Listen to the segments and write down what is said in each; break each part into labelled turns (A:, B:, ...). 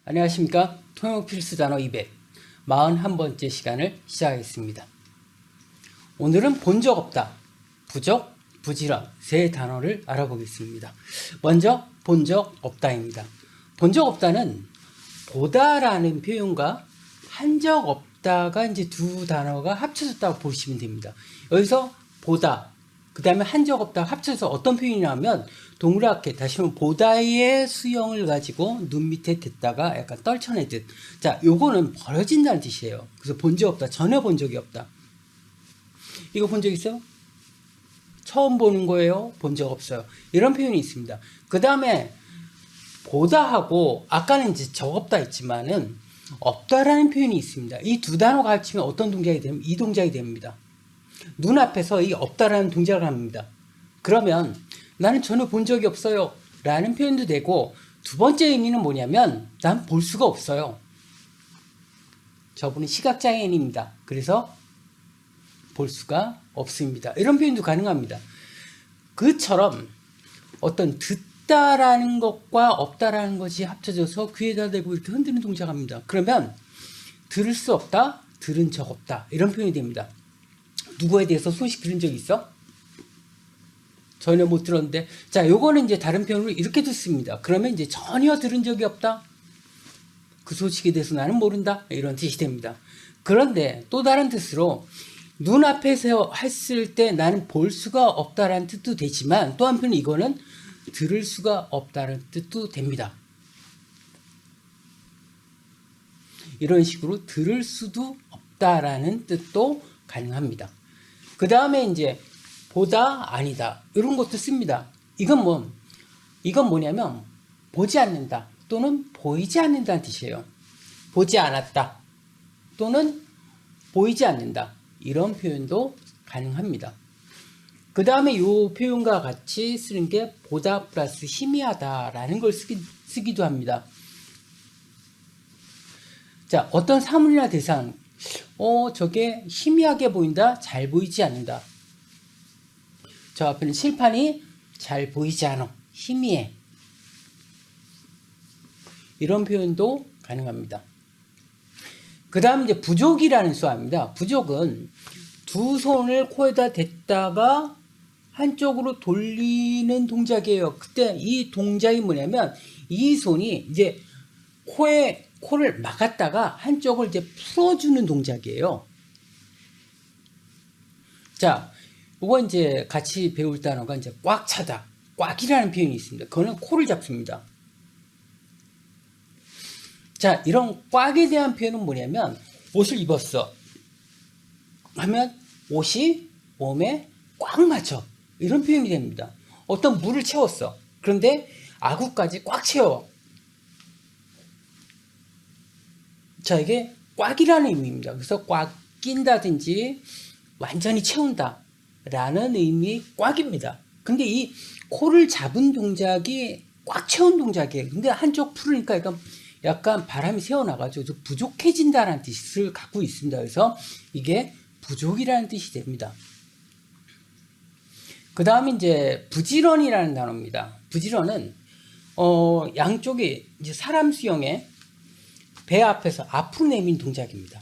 A: 안녕하십니까. 통역 필수 단어 241번째 시간을 시작하겠습니다. 오늘은 본 적 없다, 부적, 부지런 세 단어를 알아보겠습니다. 먼저 본 적 없다입니다. 본 적 없다는 보다라는 표현과 한 적 없다가 이제 두 단어가 합쳐졌다고 보시면 됩니다. 여기서 보다, 그 다음에 한 적 없다 합쳐서 어떤 표현이냐면 동그랗게 다시 한번 보다의 수형을 가지고 눈 밑에 댔다가 약간 떨쳐내듯. 자, 요거는 버려진다는 뜻이에요. 그래서 본 적 없다, 전혀 본 적이 없다. 이거 본 적 있어요? 처음 보는 거예요? 본 적 없어요. 이런 표현이 있습니다. 그 다음에 보다하고 아까는 이제 적 없다 했지만은 없다라는 표현이 있습니다. 이 두 단어가 합치면 어떤 동작이 되면 이 동작이 됩니다. 눈앞에서 이 없다라는 동작을 합니다. 그러면 나는 전혀 본 적이 없어요 라는 표현도 되고, 두 번째 의미는 뭐냐면 난 볼 수가 없어요. 저분은 시각장애인입니다. 그래서 볼 수가 없습니다. 이런 표현도 가능합니다. 그처럼 어떤 듣다라는 것과 없다라는 것이 합쳐져서 귀에다 대고 이렇게 흔드는 동작을 합니다. 그러면 들을 수 없다, 들은 적 없다, 이런 표현이 됩니다. 누구에 대해서 소식 들은 적 있어? 전혀 못 들었는데. 자, 요거는 이제 다른 표현으로 이렇게 듣습니다. 그러면 이제 전혀 들은 적이 없다, 그 소식에 대해서 나는 모른다, 이런 뜻이 됩니다. 그런데 또 다른 뜻으로 눈앞에서 했을 때 나는 볼 수가 없다라는 뜻도 되지만, 또 한편 이거는 들을 수가 없다는 뜻도 됩니다. 이런 식으로 들을 수도 없다라는 뜻도 가능합니다. 그 다음에 이제 보다, 아니다, 이런 것도 씁니다. 이건 뭐냐면 보지 않는다 또는 보이지 않는다는 뜻이에요. 보지 않았다 또는 보이지 않는다, 이런 표현도 가능합니다. 그 다음에 이 표현과 같이 쓰는 게 보다 플러스 희미하다라는 걸 쓰기도 합니다. 자, 어떤 사물이나 대상, 저게 희미하게 보인다, 잘 보이지 않는다. 저 앞에는 칠판이 잘 보이지 않아, 희미해, 이런 표현도 가능합니다. 그 다음 이제 부족이라는 수화입니다. 부족은 두 손을 코에다 댔다가 한쪽으로 돌리는 동작이에요. 그때 이 동작이 뭐냐면 이 손이 이제 코를 막았다가 한쪽을 이제 풀어주는 동작이에요. 자, 이거 이제 같이 배울 단어가 이제 꽉 차다, 꽉이라는 표현이 있습니다. 그거는 코를 잡습니다. 자, 이런 꽉에 대한 표현은 뭐냐면 옷을 입었어 하면 옷이 몸에 꽉 맞춰, 이런 표현이 됩니다. 어떤 물을 채웠어. 그런데 아구까지 꽉 채워. 자, 이게 꽉이라는 의미입니다. 그래서 꽉 낀다든지 완전히 채운다 라는 의미의 꽉입니다. 근데 이 코를 잡은 동작이 꽉 채운 동작이에요. 근데 한쪽 풀으니까 약간 바람이 새어나가지고 부족해진다라는 뜻을 갖고 있습니다. 그래서 이게 부족이라는 뜻이 됩니다. 그 다음에 이제 부지런이라는 단어입니다. 부지런은 양쪽에 이제 사람 수영에 배 앞에서 앞으로 내민 동작입니다.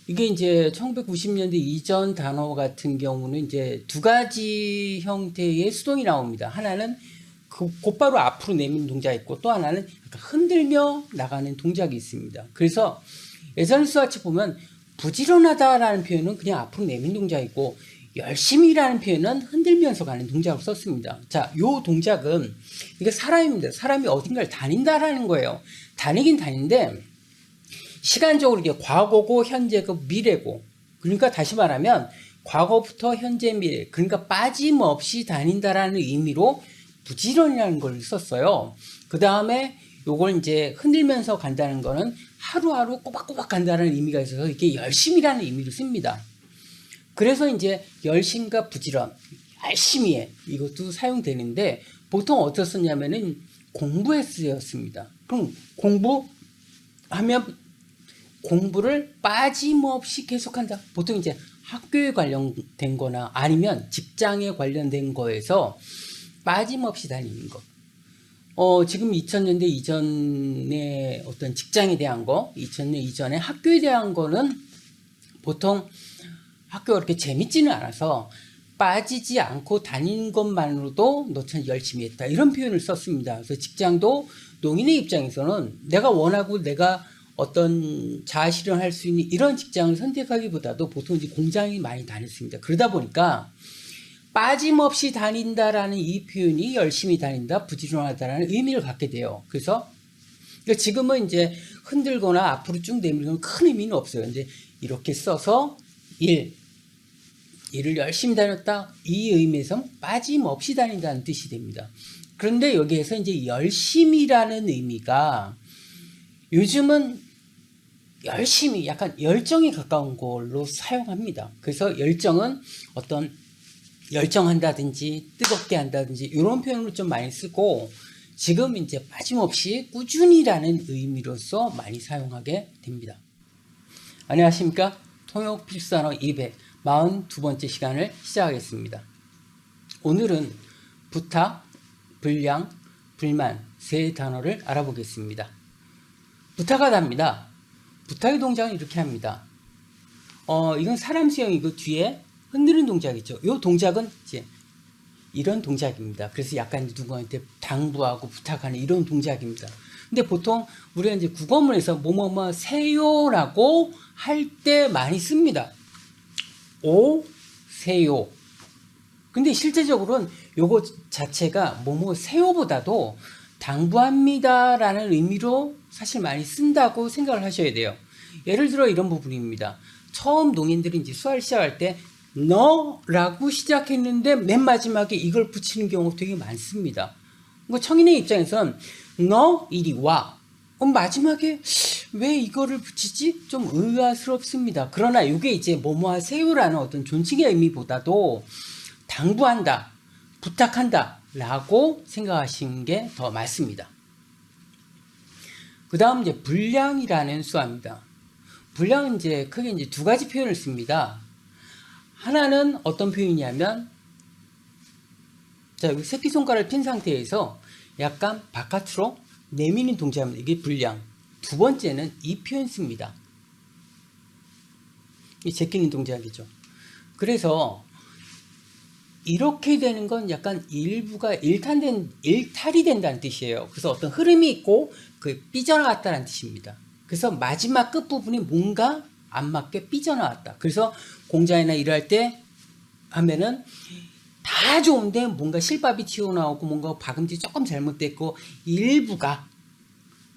A: 이게 이제 1990년대 이전 단어 같은 경우는 이제 두 가지 형태의 수동이 나옵니다. 하나는 곧바로 앞으로 내미는 동작이 있고, 또 하나는 약간 흔들며 나가는 동작이 있습니다. 그래서 예전 수화책 보면 부지런하다라는 표현은 그냥 앞으로 내미는 동작이고, 열심히라는 표현은 흔들면서 가는 동작을 썼습니다. 자, 요 동작은 이게 사람입니다. 사람이 어딘가를 다닌다라는 거예요. 다니긴 다니는데 시간적으로 이게 과거고 현재고 미래고, 그러니까 다시 말하면 과거부터 현재 미래, 그러니까 빠짐없이 다닌다라는 의미로 부지런이라는 걸 썼어요. 그 다음에 요걸 이제 흔들면서 간다는 거는 하루하루 꼬박꼬박 간다는 의미가 있어서 이게 열심이라는 의미로 씁니다. 그래서 이제 열심과 부지런, 열심히 해, 이것도 사용되는데 보통 어떻게 썼냐면은 공부에 쓰였습니다. 그럼 공부하면 공부를 빠짐없이 계속한다. 보통 이제 학교에 관련된 거나 아니면 직장에 관련된 거에서 빠짐없이 다니는 것. 지금 2000년대 이전의 어떤 직장에 대한 거, 2000년 이전에 학교에 대한 거는 보통 학교가 그렇게 재밌지는 않아서 빠지지 않고 다니는 것만으로도 너 참 열심히 했다. 이런 표현을 썼습니다. 그래서 직장도 농인의 입장에서는 내가 원하고 내가 어떤 자아실현할 수 있는 이런 직장을 선택하기보다도 보통 이제 공장이 많이 다녔습니다. 그러다 보니까 빠짐없이 다닌다라는 이 표현이 열심히 다닌다, 부지런하다라는 의미를 갖게 돼요. 그래서 지금은 이제 흔들거나 앞으로 쭉 내밀면 큰 의미는 없어요. 근데 이렇게 써서 일을 열심히 다녔다, 이 의미에서 빠짐없이 다닌다는 뜻이 됩니다. 그런데 여기에서 이제 열심이라는 의미가 요즘은 열심히 약간 열정에 가까운 걸로 사용합니다. 그래서 열정은 어떤 열정한다든지 뜨겁게 한다든지 이런 표현으로 좀 많이 쓰고, 지금 이제 빠짐없이 꾸준히라는 의미로서 많이 사용하게 됩니다. 안녕하십니까. 통역 필수단어 242번째 시간을 시작하겠습니다. 오늘은 부탁, 불량, 불만 세 단어를 알아보겠습니다. 부탁하다입니다. 부탁의 동작은 이렇게 합니다. 이건 사람 수형이고 뒤에 흔드는 동작이죠. 이 동작은 이제 이런 동작입니다. 그래서 약간 누구한테 당부하고 부탁하는 이런 동작입니다. 근데 보통 우리가 이제 국어문에서 뭐뭐뭐 세요라고 할 때 많이 씁니다. 오세요. 근데 실제적으로는 요거 자체가 뭐뭐 세요보다도 당부합니다라는 의미로 사실 많이 쓴다고 생각을 하셔야 돼요. 예를 들어 이런 부분입니다. 처음 농인들이 이제 수화를 시작할 때 너라고 시작했는데 맨 마지막에 이걸 붙이는 경우가 되게 많습니다. 청인의 입장에선 너 이리 와. 마지막에 왜 이거를 붙이지? 좀 의아스럽습니다. 그러나 이게 이제 뭐뭐 하세요라는 어떤 존칭의 의미보다도 당부한다, 부탁한다 라고 생각하시는 게 더 맞습니다. 그 다음 이제 불량이라는 수화입니다. 불량은 이제 크게 이제 두 가지 표현을 씁니다. 하나는 어떤 표현이냐면, 자, 여기 새끼손가락을 핀 상태에서 약간 바깥으로 내미는 동작입니다. 이게 불량. 두 번째는 이 표현 씁니다. 이 제끼는 동작이죠. 그래서 이렇게 되는 건 약간 일부가 일탈이 된다는 뜻이에요. 그래서 어떤 흐름이 있고 그 삐져나갔다는 뜻입니다. 그래서 마지막 끝부분이 뭔가 안 맞게 삐져나왔다. 그래서 공장이나 일할 때 하면은 다 좋은데 뭔가 실밥이 튀어나오고 뭔가 박음질이 조금 잘못됐고 일부가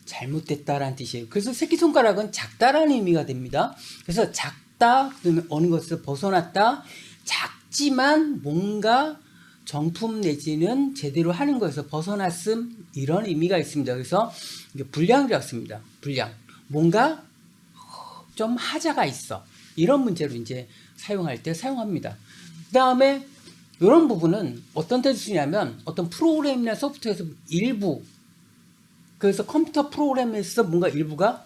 A: 잘못됐다라는 뜻이에요. 그래서 새끼손가락은 작다라는 의미가 됩니다. 그래서 작다, 어느 것을 벗어났다, 작지만 뭔가 정품 내지는 제대로 하는 것에서 벗어났음, 이런 의미가 있습니다. 그래서 불량이라고 씁니다. 불량. 뭔가 좀 하자가 있어. 이런 문제로 이제 사용할 때 사용합니다. 그 다음에 이런 부분은 어떤 때 쓰냐면 어떤 프로그램이나 소프트웨어에서 일부, 그래서 컴퓨터 프로그램에서 뭔가 일부가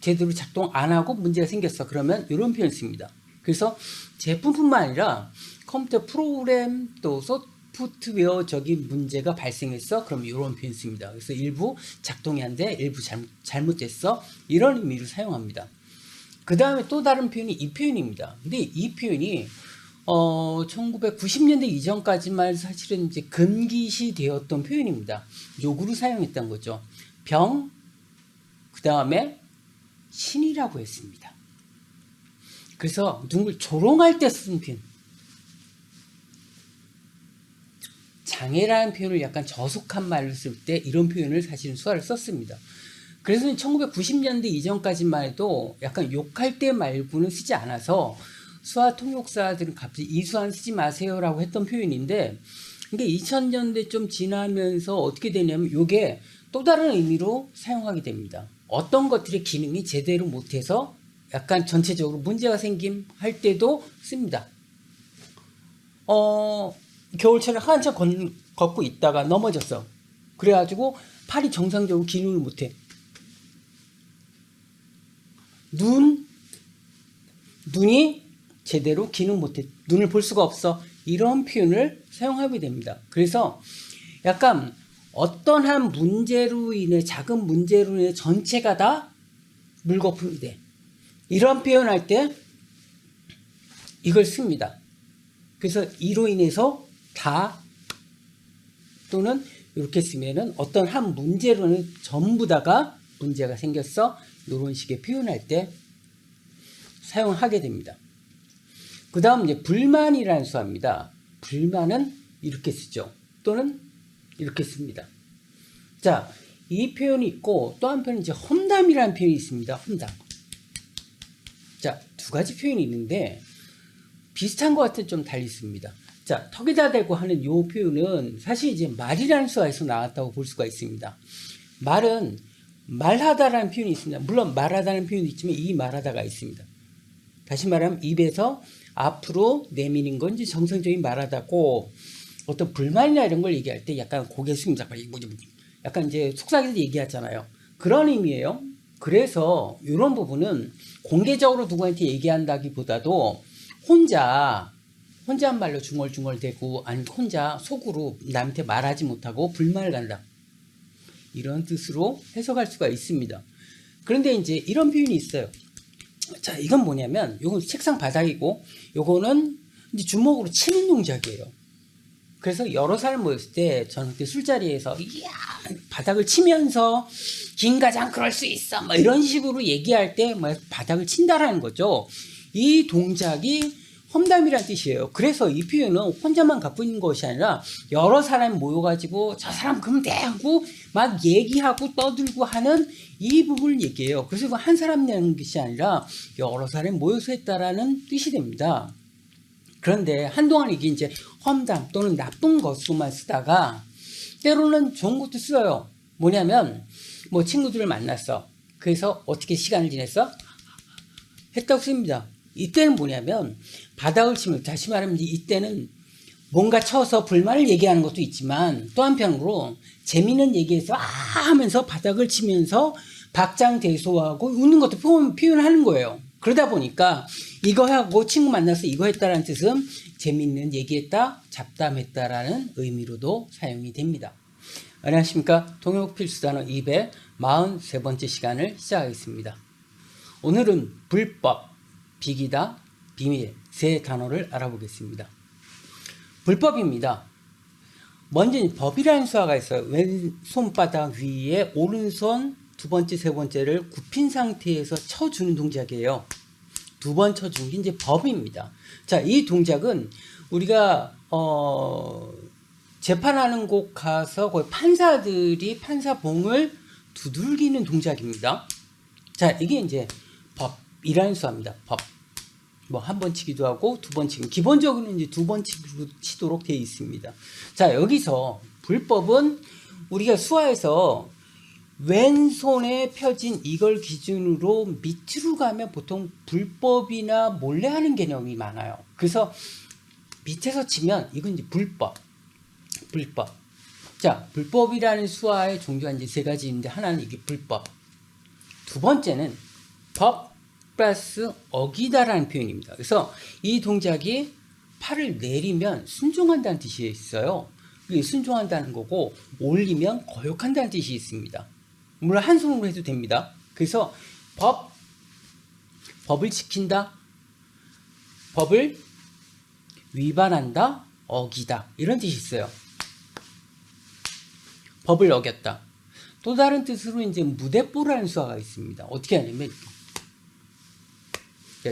A: 제대로 작동 안 하고 문제가 생겼어. 그러면 이런 표현 씁니다. 그래서 제품뿐만 아니라 컴퓨터 프로그램 또 소프트웨어적인 문제가 발생했어. 그럼 이런 표현 씁니다. 그래서 일부 작동이 안 돼, 일부 잘못됐어. 이런 의미로 사용합니다. 그 다음에 또 다른 표현이 이 표현입니다. 근데 이 표현이 1990년대 이전까지만 사실은 이제 금기시 되었던 표현입니다. 욕으로 사용했던 거죠. 병, 그 다음에 신이라고 했습니다. 그래서 누굴 조롱할 때 쓰는 표현. 장애라는 표현을 약간 저속한 말로 쓸 때 이런 표현을 사실은 수화를 썼습니다. 그래서 1990년대 이전까지만 해도 약간 욕할 때 말고는 쓰지 않아서 수화 통역사들은 갑자기 이 수화는 쓰지 마세요라고 했던 표현인데, 이게 2000년대 좀 지나면서 어떻게 되냐면 이게 또 다른 의미로 사용하게 됩니다. 어떤 것들의 기능이 제대로 못해서 약간 전체적으로 문제가 생김 할 때도 씁니다. 겨울철에 한참 걷고 있다가 넘어졌어. 그래가지고 팔이 정상적으로 기능을 못해. 눈이 제대로 기능 못해. 눈을 볼 수가 없어. 이런 표현을 사용하게 됩니다. 그래서 약간 어떤 한 문제로 인해, 작은 문제로 인해 전체가 다 물거품이 돼. 이런 표현할 때 이걸 씁니다. 그래서 이로 인해서 다, 또는 이렇게 쓰면은 어떤 한 문제로는 전부 다가 문제가 생겼어. 이런 식의 표현할 때 사용하게 됩니다. 그 다음 이제 불만이라는 수합니다. 불만은 이렇게 쓰죠. 또는 이렇게 씁니다. 자, 이 표현이 있고 또 한편은 이제 험담이라는 표현이 있습니다. 험담. 자, 두 가지 표현이 있는데 비슷한 것 같은 좀 달리 있습니다. 자, 턱에다 대고 하는 이 표현은 사실 이제 말이라는 수화에서 나왔다고 볼 수가 있습니다. 말은 말하다라는 표현이 있습니다. 물론 말하다는 표현이 있지만 이 말하다가 있습니다. 다시 말하면 입에서 앞으로 내미는 건 이제 정상적인 말하다고, 어떤 불만이나 이런 걸 얘기할 때 약간 고개 숙이면서 약간 이제 속삭여서 얘기하잖아요. 그런 의미예요. 그래서 이런 부분은 공개적으로 누구한테 얘기한다기보다도 혼잣말로 중얼중얼대고, 아니 혼자 속으로 남한테 말하지 못하고 불만을 간다, 이런 뜻으로 해석할 수가 있습니다. 그런데 이제 이런 표현이 있어요. 자, 이건 뭐냐면 요건 책상 바닥이고 요거는 이제 주먹으로 치는 동작이에요. 그래서 여러 사람 모였을 때 저는 그때 술자리에서 이야 바닥을 치면서 김과장 그럴 수 있어 뭐 이런 식으로 얘기할 때 뭐 바닥을 친다라는 거죠. 이 동작이 험담이라는 뜻이에요. 그래서 이 표현은 혼자만 갖고 있는 것이 아니라 여러 사람이 모여가지고 저 사람 그럼 돼 하고 막 얘기하고 떠들고 하는 이 부분을 얘기해요. 그래서 이거 한 사람 내는 것이 아니라 여러 사람이 모여서 했다라는 뜻이 됩니다. 그런데 한동안 이게 이제 험담 또는 나쁜 것으로만 쓰다가 때로는 좋은 것도 써요. 뭐냐면 뭐 친구들을 만났어. 그래서 어떻게 시간을 지냈어? 했다고 씁니다. 이때는 뭐냐면 바닥을 치면, 다시 말하면 이때는 뭔가 쳐서 불만을 얘기하는 것도 있지만 또 한편으로 재미있는 얘기에서 하면서 바닥을 치면서 박장대소하고 웃는 것도 표현하는 거예요. 그러다 보니까 이거 하고 친구 만나서 이거 했다라는 뜻은 재미있는 얘기했다, 잡담했다라는 의미로도 사용이 됩니다. 안녕하십니까. 통역 필수단어 243번째 시간을 시작하겠습니다. 오늘은 불법, 비기다, 비밀 세 단어를 알아보겠습니다. 불법입니다. 먼저 법이라는 수화가 있어요. 왼손바닥 위에 오른손 두 번째, 세 번째를 굽힌 상태에서 쳐주는 동작이에요. 두 번 쳐주는 게 이제 법입니다. 자, 이 동작은 우리가 재판하는 곳 가서 거의 판사들이 판사봉을 두들기는 동작입니다. 자, 이게 이제 법이라는 수화입니다. 법. 뭐 한 번 치기도 하고 두 번 치기, 기본적으로는 이제 두 번 치도록 되어 있습니다. 자, 여기서 불법은 우리가 수화에서 왼손에 펴진 이걸 기준으로 밑으로 가면 보통 불법이나 몰래 하는 개념이 많아요. 그래서 밑에서 치면 이건 이제 불법. 자, 불법이라는 수화의 종류가 이제 세 가지인데 하나는 이게 불법. 두 번째는 법 플러스 어기다라는 표현입니다. 그래서 이 동작이 팔을 내리면 순종한다는 뜻이 있어요. 이게 순종한다는 거고, 올리면 거역한다는 뜻이 있습니다. 물론 한 손으로 해도 됩니다. 그래서 법을 지킨다, 법을 위반한다, 어기다, 이런 뜻이 있어요. 법을 어겼다. 또 다른 뜻으로 이제 무대뽀라는 수화가 있습니다. 어떻게 하냐면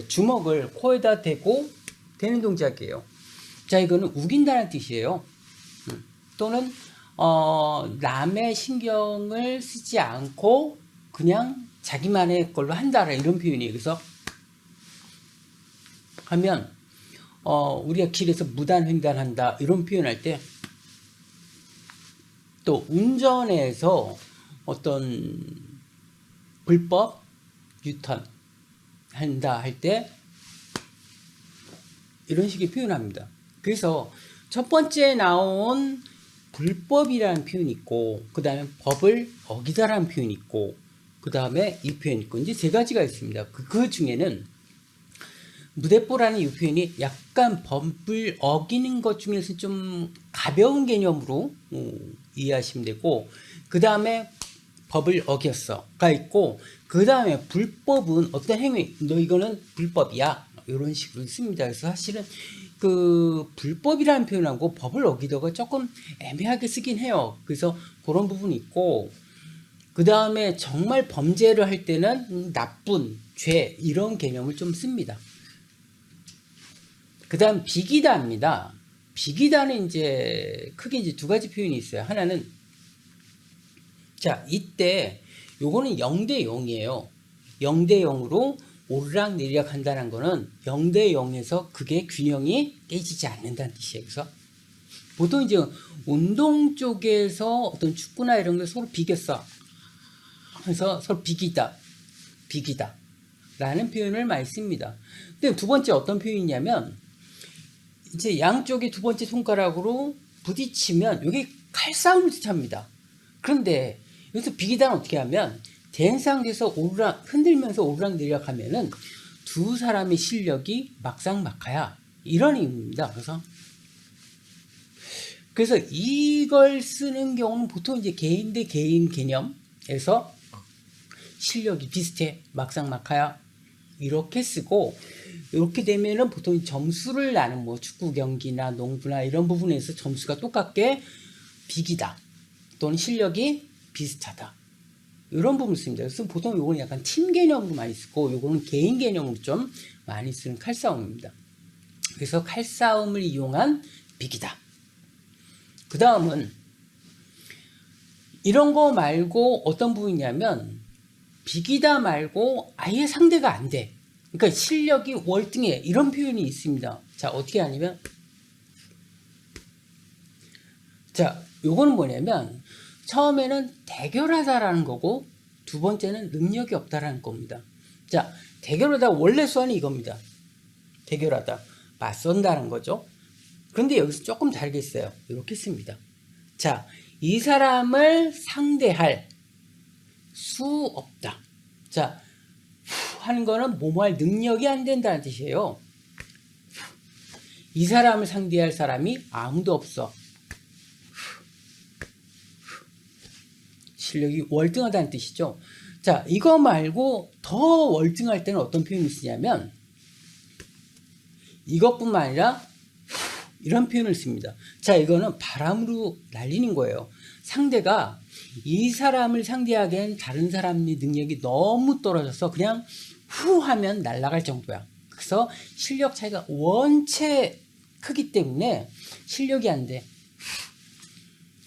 A: 주먹을 코에다 대고 대는 동작이에요. 자, 이거는 우긴다는 뜻이에요. 또는 남의 신경을 쓰지 않고 그냥 자기만의 걸로 한다라, 이런 표현이에요. 그래서 하면 우리가 길에서 무단횡단한다, 이런 표현할 때, 또 운전에서 어떤 불법 유턴 한다 할 때 이런 식의 표현합니다. 그래서 첫 번째 나온 불법이라는 표현이 있고, 그 다음에 법을 어기다라는 표현이 있고, 그 다음에 이 표현이 있고, 이제 세 가지가 있습니다. 그 중에는 무대뽀라는 이 표현이 약간 법을 어기는 것 중에서 좀 가벼운 개념으로 이해하시면 되고, 그 다음에 법을 어겼어가 있고, 그 다음에 불법은 어떤 행위, 너 이거는 불법이야, 이런 식으로 씁니다. 그래서 사실은 그 불법이라는 표현하고 법을 어기다가 조금 애매하게 쓰긴 해요. 그래서 그런 부분이 있고, 그 다음에 정말 범죄를 할 때는 나쁜, 죄 이런 개념을 좀 씁니다. 그 다음 비기다입니다. 비기다는 이제 크게 이제 두 가지 표현이 있어요. 하나는, 자, 이때 요거는 0대 0이에요. 0대 0으로 오르락 내리락 한다는 거는 0대 0에서 그게 균형이 깨지지 않는다는 뜻이에요. 그래서 보통 이제 운동 쪽에서 어떤 축구나 이런 거 서로 비겼어. 그래서 서로 비기다 라는 표현을 많이 씁니다. 근데 두 번째 어떤 표현이냐면, 이제 양쪽의 두 번째 손가락으로 부딪히면 이게 칼싸움을 뜻합니다. 그런데 여기서 비기다는 어떻게 하면, 된 상태에서 흔들면서 오르락내리락 하면은 두 사람의 실력이 막상막하야, 이런 의미입니다. 그래서 이걸 쓰는 경우는 보통 이제 개인 대 개인 개념에서 실력이 비슷해, 막상막하야, 이렇게 쓰고, 이렇게 되면은 보통 점수를 나는 뭐 축구 경기나 농구나 이런 부분에서 점수가 똑같게 비기다 또는 실력이 비슷하다, 이런 부분을 씁니다. 그래서 보통 요거는 약간 팀 개념으로 많이 쓰고, 요거는 개인 개념으로 좀 많이 쓰는 칼싸움입니다. 그래서 칼싸움을 이용한 비기다. 그 다음은 이런 거 말고 어떤 부분이냐면, 비기다 말고 아예 상대가 안 돼, 그러니까 실력이 월등해, 이런 표현이 있습니다. 자, 어떻게 하냐면, 자, 요거는 뭐냐면, 처음에는 대결하다라는 거고, 두 번째는 능력이 없다라는 겁니다. 자, 대결하다 원래 수완이 이겁니다. 대결하다, 맞선다는 거죠. 그런데 여기서 조금 다르겠어요. 이렇게 씁니다. 자, 이 사람을 상대할 수 없다. 자, 하는 거는 뭐뭐 할 능력이 안 된다는 뜻이에요. 이 사람을 상대할 사람이 아무도 없어. 실력이 월등하다는 뜻이죠. 자, 이거 말고 더 월등할 때는 어떤 표현을 쓰냐면, 이것뿐만 아니라 이런 표현을 씁니다. 자, 이거는 바람으로 날리는 거예요. 상대가 이 사람을 상대하기엔 다른 사람의 능력이 너무 떨어져서 그냥 후 하면 날아갈 정도야. 그래서 실력 차이가 원체 크기 때문에 실력이 안 돼.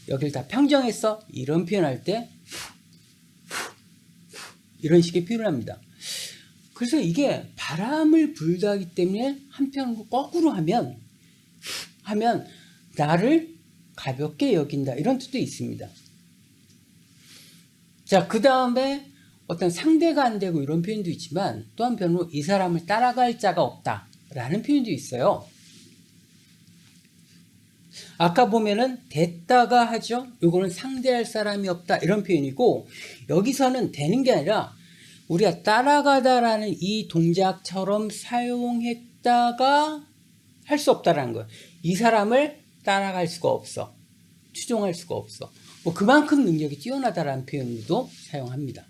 A: 여기를 다 평정했어, 이런 표현할 때 이런 식의 표현을 합니다. 그래서 이게 바람을 불다 하기 때문에 한편으로 거꾸로 하면 나를 가볍게 여긴다, 이런 뜻도 있습니다. 자, 그 다음에 어떤 상대가 안 되고 이런 표현도 있지만, 또 한편으로 이 사람을 따라갈 자가 없다 라는 표현도 있어요. 아까 보면은 됐다가 하죠. 요거는 상대할 사람이 없다, 이런 표현이고, 여기서는 되는 게 아니라 우리가 따라가다라는 이 동작처럼 사용했다가 할 수 없다라는 거예요. 이 사람을 따라갈 수가 없어, 추종할 수가 없어, 뭐 그만큼 능력이 뛰어나다라는 표현도 사용합니다.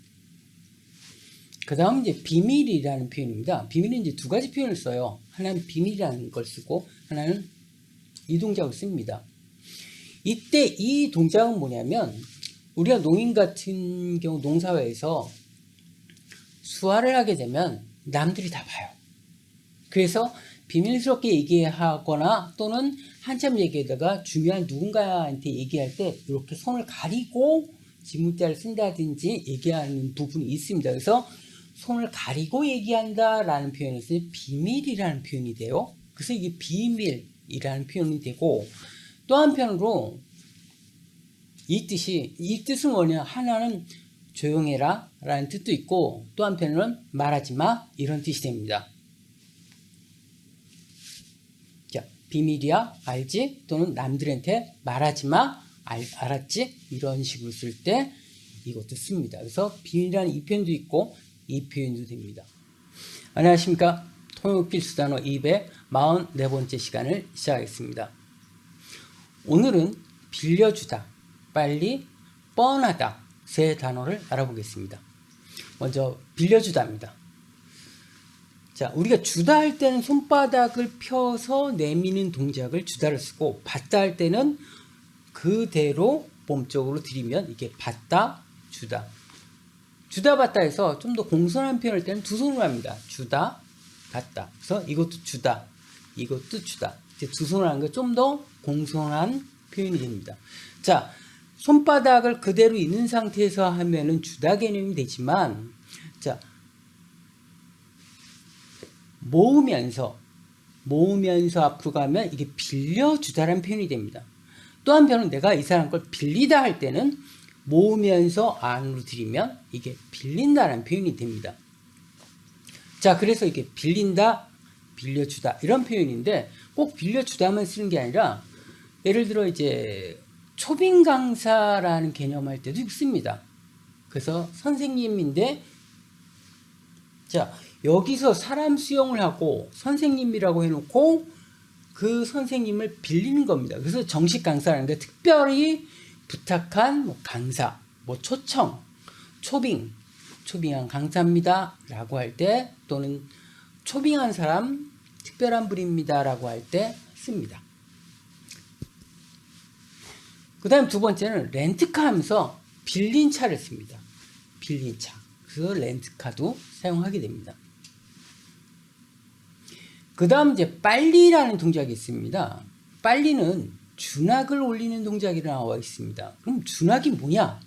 A: 그 다음 이제 비밀이라는 표현입니다. 비밀은 이제 두 가지 표현을 써요. 하나는 비밀이라는 걸 쓰고, 하나는 이 동작을 씁니다. 이때 이 동작은 뭐냐면, 우리가 농인 같은 경우 농사회에서 수화를 하게 되면 남들이 다 봐요. 그래서 비밀스럽게 얘기하거나 또는 한참 얘기하다가 중요한 누군가한테 얘기할 때 이렇게 손을 가리고 지문자를 쓴다든지 얘기하는 부분이 있습니다. 그래서 손을 가리고 얘기한다라는 표현에서 비밀이라는 표현이 돼요. 그래서 이게 비밀이라는 표현이 되고, 또 한편으로 이 뜻은 뭐냐, 하나는 조용해라 라는 뜻도 있고, 또 한편으로는 말하지 마, 이런 뜻이 됩니다. 자, 비밀이야, 알지? 또는 남들한테 말하지 마, 알았지? 이런 식으로 쓸 때 이것도 씁니다. 그래서 비밀이라는 이 표현도 있고 이 표현도 됩니다. 안녕하십니까. 통역 필수단어 244번째 시간을 시작하겠습니다. 오늘은 빌려주다, 빨리, 뻔하다. 세 단어를 알아보겠습니다. 먼저 빌려주다입니다. 자, 우리가 주다 할 때는 손바닥을 펴서 내미는 동작을 주다를 쓰고, 받다 할 때는 그대로 몸쪽으로 들이면 이게 받다, 주다. 주다 받다 해서 좀 더 공손한 표현할 때는 두 손으로 합니다. 주다, 받다. 그래서 이것도 주다, 이것도 주다. 이제 두 손으로 하는 게 좀 더 공손한 표현이 됩니다. 자, 손바닥을 그대로 있는 상태에서 하면은 주다 개념이 되지만, 자, 모으면서 앞으로 가면 이게 빌려주다라는 표현이 됩니다. 또 한편은 내가 이 사람 걸 빌리다 할 때는 모으면서 안으로 들이면 이게 빌린다라는 표현이 됩니다. 자, 그래서 이게 빌린다, 빌려주다 이런 표현인데, 꼭 빌려주다만 쓰는 게 아니라 예를 들어 이제 초빙 강사라는 개념할 때도 있습니다. 그래서 선생님인데, 자, 여기서 사람 수용을 하고 선생님이라고 해놓고 그 선생님을 빌리는 겁니다. 그래서 정식 강사라는 게 특별히 부탁한 뭐 강사, 뭐 초청, 초빙한 강사입니다 라고 할 때, 또는 초빙한 사람 특별한 분입니다 라고 할 때 씁니다. 그 다음 두 번째는 렌트카 하면서 빌린 차를 씁니다. 빌린 차. 그래서 렌트카도 사용하게 됩니다. 그 다음 이제 빨리라는 동작이 있습니다. 빨리는 준학을 올리는 동작이 나와 있습니다. 그럼 준학이 뭐냐?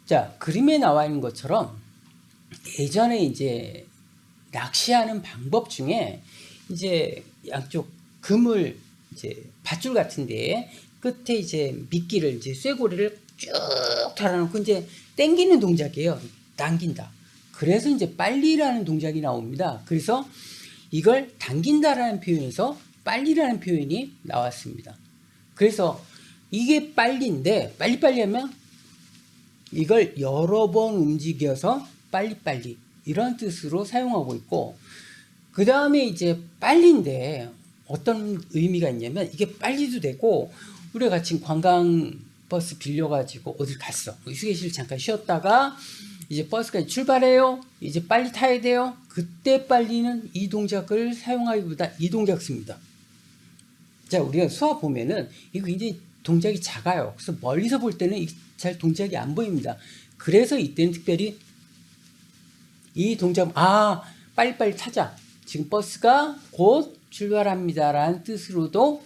A: 자, 그림에 나와 있는 것처럼 예전에 이제 낚시하는 방법 중에 이제 양쪽 그물 이제 밧줄 같은데 끝에 이제 미끼를 이제 쇠고리를 쭉 달아놓고 이제 당기는 동작이에요. 당긴다. 그래서 이제 빨리라는 동작이 나옵니다. 그래서 이걸 당긴다라는 표현에서 빨리라는 표현이 나왔습니다. 그래서 이게 빨리인데, 빨리빨리 하면 이걸 여러 번 움직여서 빨리빨리 이런 뜻으로 사용하고 있고, 그 다음에 이제 빨리인데 어떤 의미가 있냐면, 이게 빨리도 되고, 우리가 같이 관광버스 빌려가지고 어딜 갔어. 휴게실 잠깐 쉬었다가 이제 버스가 출발해요. 이제 빨리 타야 돼요. 그때 빨리는 이 동작을 사용하기보다 이 동작 씁니다. 자, 우리가 수학 보면은 이거 굉장히 동작이 작아요. 그래서 멀리서 볼 때는 잘 동작이 안 보입니다. 그래서 이때는 특별히 이 동작, 빨리빨리 타자. 지금 버스가 곧 출발합니다 라는 뜻으로도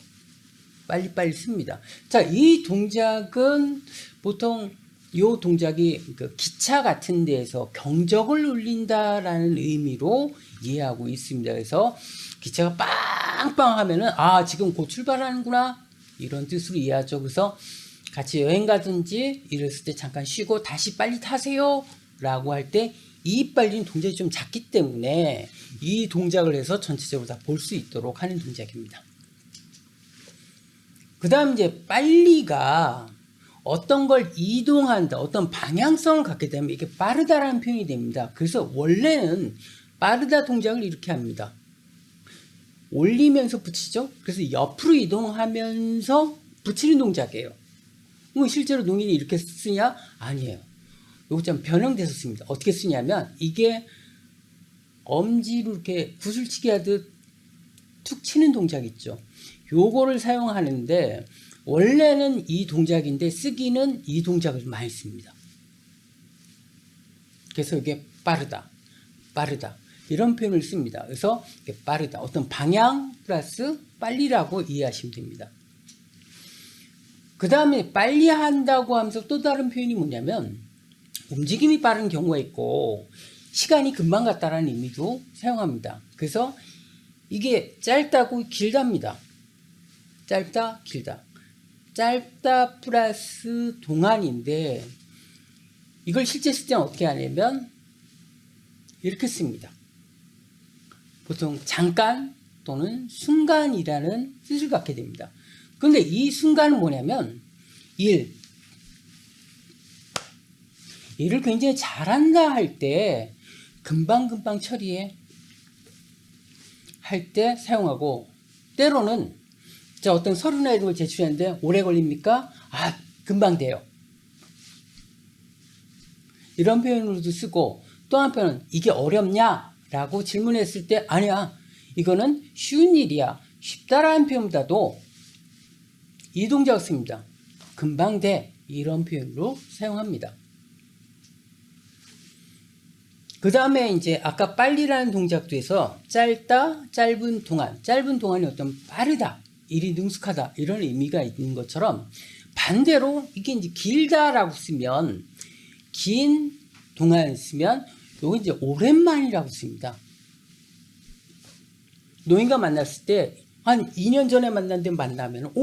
A: 빨리빨리 씁니다. 자, 이 동작은 보통 이 동작이 그 기차 같은 데에서 경적을 울린다라는 의미로 이해하고 있습니다. 그래서 기차가 빵빵 하면은 지금 곧 출발하는구나 이런 뜻으로 이해하죠. 그래서 같이 여행 가든지 이랬을 때 잠깐 쉬고 다시 빨리 타세요 라고 할 때 이 빨리는 동작이 좀 작기 때문에 이 동작을 해서 전체적으로 다 볼 수 있도록 하는 동작입니다. 그 다음 이제 빨리가 어떤 걸 이동한다, 어떤 방향성을 갖게 되면 이게 빠르다라는 표현이 됩니다. 그래서 원래는 빠르다 동작을 이렇게 합니다. 올리면서 붙이죠. 그래서 옆으로 이동하면서 붙이는 동작이에요. 실제로 농인이 이렇게 쓰냐? 아니에요. 이거 좀 변형돼서 씁니다. 어떻게 쓰냐면, 이게 엄지로 이렇게 구슬치기 하듯 툭 치는 동작 있죠. 요거를 사용하는데, 원래는 이 동작인데 쓰기는 이 동작을 많이 씁니다. 그래서 이게 빠르다 이런 표현을 씁니다. 그래서 이게 빠르다, 어떤 방향 플러스 빨리라고 이해하시면 됩니다. 그 다음에 빨리 한다고 하면서 또 다른 표현이 뭐냐면, 움직임이 빠른 경우가 있고 시간이 금방 갔다라는 의미도 사용합니다. 그래서 이게 짧다고 길답니다. 짧다, 길다. 짧다 플러스 동안인데, 이걸 실제 쓸 때는 어떻게 하냐면 이렇게 씁니다. 보통 잠깐 또는 순간이라는 뜻을 갖게 됩니다. 그런데 이 순간은 뭐냐면 일을 굉장히 잘한다 할 때 금방금방 처리해 할 때 사용하고, 때로는 자, 어떤 서류나 이런 걸 제출했는데 오래 걸립니까? 아, 금방 돼요. 이런 표현으로도 쓰고, 또 한편은 이게 어렵냐? 라고 질문했을 때 아니야. 이거는 쉬운 일이야. 쉽다라는 표현보다도 이 동작을 씁니다. 금방 돼. 이런 표현으로 사용합니다. 그 다음에 이제 아까 빨리라는 동작도 해서 짧다, 짧은 동안. 짧은 동안이 어떤 빠르다, 일이 능숙하다 이런 의미가 있는 것처럼 반대로 이게 이제 길다라고 쓰면 긴 동안 쓰면 요거 이제 오랜만이라고 씁니다. 노인과 만났을 때 한 2년 전에 만났는데 만나면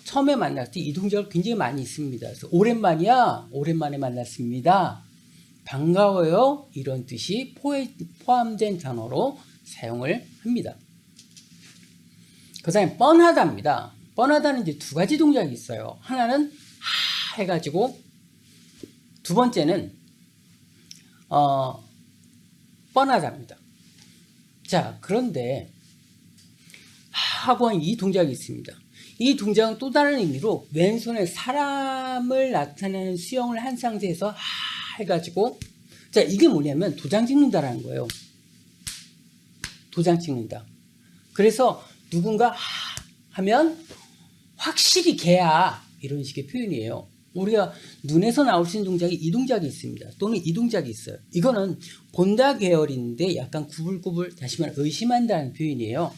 A: 처음에 만났을 때 이 동작을 굉장히 많이 씁니다. 그래서 오랜만이야, 오랜만에 만났습니다. 반가워요, 이런 뜻이 포함된 단어로 사용을 합니다. 그 다음에 뻔하다입니다. 뻔하다는 이제 두 가지 동작이 있어요. 하나는 해가지고, 두 번째는 뻔하다입니다. 자, 그런데 하고 한 이 동작이 있습니다. 이 동작은 또 다른 의미로 왼손에 사람을 나타내는 수영을 한 상태에서 해가지고, 자, 이게 뭐냐면 도장 찍는다라는 거예요. 도장 찍는다. 그래서 누군가 하면 확실히 걔야, 이런 식의 표현이에요. 우리가 눈에서 나올 수 있는 동작이 이 동작이 있습니다. 또는 이 동작이 있어요. 이거는 본다 계열인데 약간 구불구불, 다시 말해 의심한다는 표현이에요.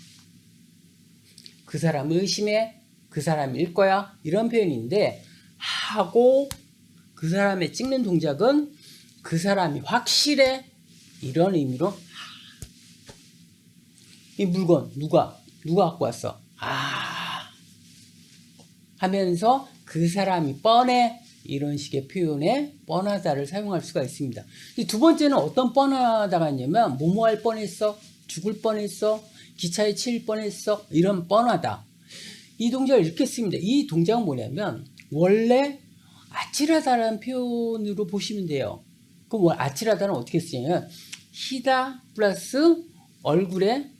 A: 그 사람 의심해, 그 사람일 거야, 이런 표현인데, 하고 그 사람의 찍는 동작은 그 사람이 확실해, 이런 의미로. 이 물건 누가 갖고 왔어? 하면서 그 사람이 뻔해, 이런 식의 표현에 뻔하다를 사용할 수가 있습니다. 두 번째는 어떤 뻔하다가 있냐면 뭐뭐 할 뻔했어, 죽을 뻔했어, 기차에 치일 뻔했어, 이런 뻔하다. 이 동작을 이렇게 씁니다. 이 동작은 뭐냐면 원래 아찔하다라는 표현으로 보시면 돼요. 그럼 아찔하다는 어떻게 쓰냐면 희다 플러스 얼굴에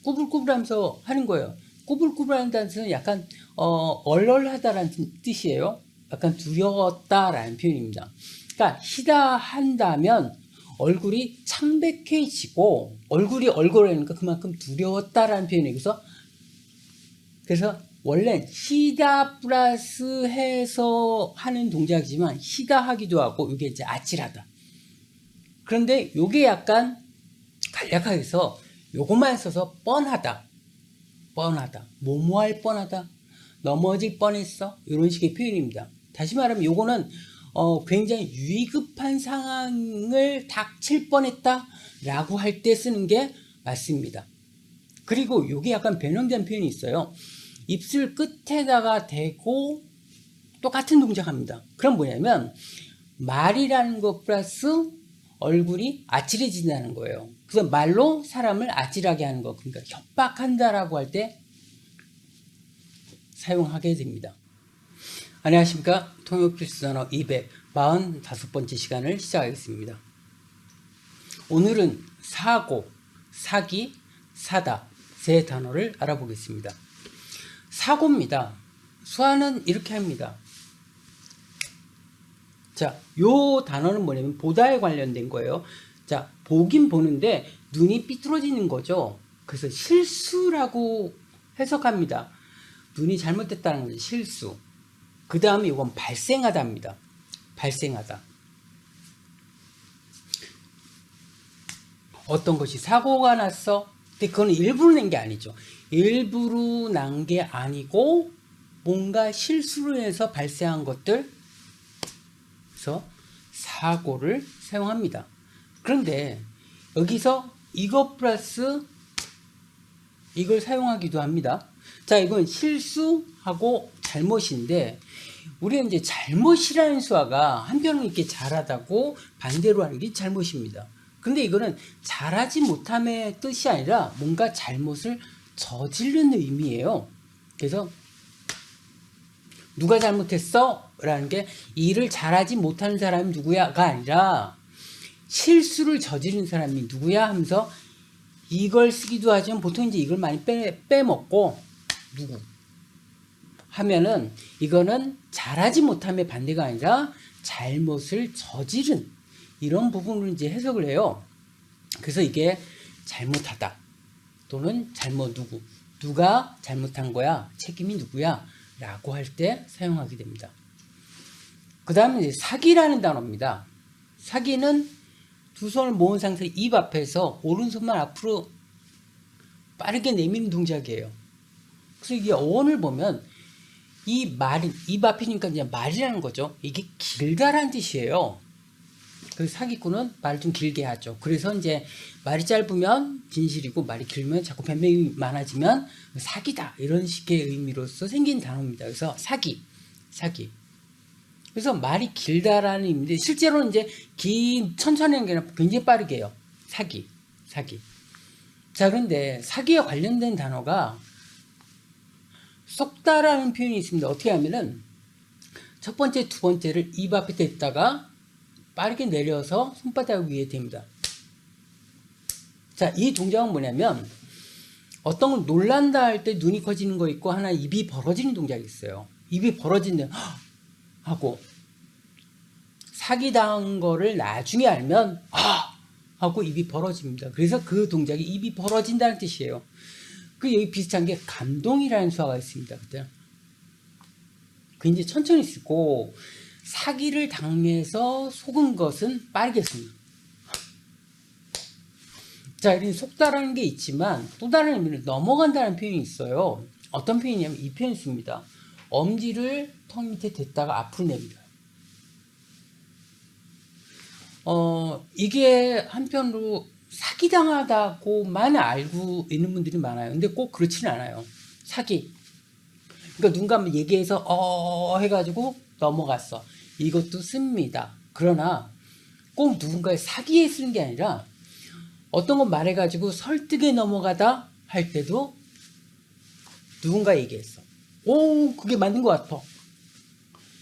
A: 꾸불꾸불하면서 하는 거예요. 꾸불꾸불한다는 뜻은 약간 얼얼하다라는 뜻이에요. 약간 두려웠다라는 표현입니다. 그러니까 희다 한다면 얼굴이 창백해지고, 얼굴이 얼굴하니까 그만큼 두려웠다라는 표현이에요. 그래서 원래 희다 플러스 해서 하는 동작이지만 희다 하기도 하고, 이게 이제 아찔하다. 그런데 이게 약간 간략하게 해서 요것만 써서 뻔하다, 뭐뭐할 뻔하다, 넘어질 뻔했어, 이런 식의 표현입니다. 다시 말하면 요거는 굉장히 위급한 상황을 닥칠 뻔했다 라고 할 때 쓰는 게 맞습니다. 그리고 요게 약간 변형된 표현이 있어요. 입술 끝에다가 대고 똑같은 동작합니다. 그럼 뭐냐면 말이라는 것 플러스 얼굴이 아찔해진다는 거예요. 그래서 말로 사람을 아찔하게 하는 거, 그러니까 협박한다라고 할 때 사용하게 됩니다. 안녕하십니까. 통역필수단어 245번째 시간을 시작하겠습니다. 오늘은 사고, 사기, 사다 세 단어를 알아보겠습니다. 사고입니다. 수화는 이렇게 합니다. 자, 요 단어는 뭐냐면 보다에 관련된 거예요. 자, 보긴 보는데 눈이 삐뚤어지는 거죠. 그래서 실수라고 해석합니다. 눈이 잘못됐다는 건 실수. 그 다음에 이건 발생하다입니다. 발생하다. 어떤 것이 사고가 났어? 근데 그건 일부러 낸 게 아니죠. 일부러 난 게 아니고 뭔가 실수로 해서 발생한 것들, 그래서 사고를 사용합니다. 그런데 여기서 이거 플러스 이걸 사용하기도 합니다. 자, 이건 실수하고 잘못인데, 우리는 이제 잘못이라는 수화가 한편은 이렇게 잘하다고 반대로 하는 게 잘못입니다. 근데 이거는 잘하지 못함의 뜻이 아니라 뭔가 잘못을 저지른 의미예요. 그래서 누가 잘못했어? 라는 게 일을 잘하지 못하는 사람이 누구야가 아니라 실수를 저지른 사람이 누구야 하면서 이걸 쓰기도 하지만 보통 이제 이걸 많이 빼먹고 누구 하면은 이거는 잘하지 못함의 반대가 아니라 잘못을 저지른 이런 부분을 이제 해석을 해요. 그래서 이게 잘못하다 또는 잘못 누가 잘못한 거야, 책임이 누구야 라고 할 때 사용하게 됩니다. 그 다음에 이제 사기라는 단어입니다. 사기는 두 손을 모은 상태에서 입 앞에서 오른손만 앞으로 빠르게 내미는 동작이에요. 그래서 이게 어원을 보면 이 말이 입 앞이니까 이제 말이라는 거죠. 이게 길다라는 뜻이에요. 그래서 사기꾼은 말을 좀 길게 하죠. 그래서 이제 말이 짧으면 진실이고 말이 길면 자꾸 변명이 많아지면 사기다 이런 식의 의미로서 생긴 단어입니다. 그래서 사기. 그래서 말이 길다라는 의미인데 실제로는 이제 천천히 하는 게 아니라 굉장히 빠르게 해요. 사기. 자, 그런데 사기에 관련된 단어가 속다라는 표현이 있습니다. 어떻게 하면은 첫 번째, 두 번째를 입 앞에 댔다가 빠르게 내려서 손바닥 위에 댑니다. 자, 이 동작은 뭐냐면 어떤 걸 놀란다 할 때 눈이 커지는 거 있고 하나 입이 벌어지는 동작이 있어요. 입이 벌어진다 하고 사기당한 거를 나중에 알면 하고 입이 벌어집니다. 그래서 그 동작이 입이 벌어진다는 뜻이에요. 그 여기 비슷한 게 감동이라는 수화가 있습니다. 그때 굉장히 천천히 쓰고 사기를 당해서 속은 것은 빠르게 씁니다. 자, 이런 속다라는 게 있지만 또 다른 의미로 넘어간다는 표현이 있어요. 어떤 표현이냐면 이 표현 씁니다. 엄지를 턱 밑에 댔다가 앞으로 냅니다. 이게 한편으로 사기당하다고만 알고 있는 분들이 많아요. 근데 꼭 그렇지는 않아요. 사기. 그러니까 누군가 한번 얘기해서 해가지고 넘어갔어. 이것도 씁니다. 그러나 꼭 누군가의 사기에 쓰는 게 아니라 어떤 거 말해가지고 설득에 넘어가다 할 때도 누군가 얘기했어. 그게 맞는 것 같아.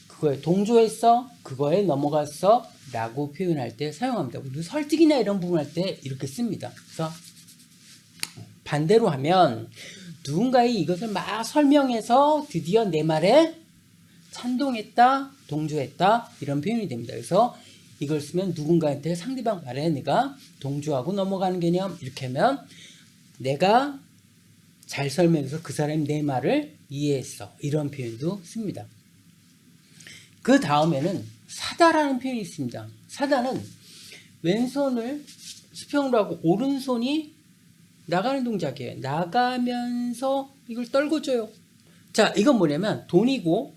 A: 그거에 동조했어. 그거에 넘어갔어. 라고 표현할 때 사용합니다. 그리고 설득이나 이런 부분 할 때 이렇게 씁니다. 그래서 반대로 하면 누군가의 이것을 막 설명해서 드디어 내 말에 찬동했다, 동조했다 이런 표현이 됩니다. 그래서 이걸 쓰면 누군가한테 상대방 말에 내가 동조하고 넘어가는 개념 이렇게 하면 내가 잘 설명해서 그 사람이 내 말을 이해했어 이런 표현도 씁니다. 그 다음에는 사다라는 표현이 있습니다. 사다는 왼손을 수평으로 하고 오른손이 나가는 동작이에요. 나가면서 이걸 떨궈줘요. 자, 이건 뭐냐면 돈이고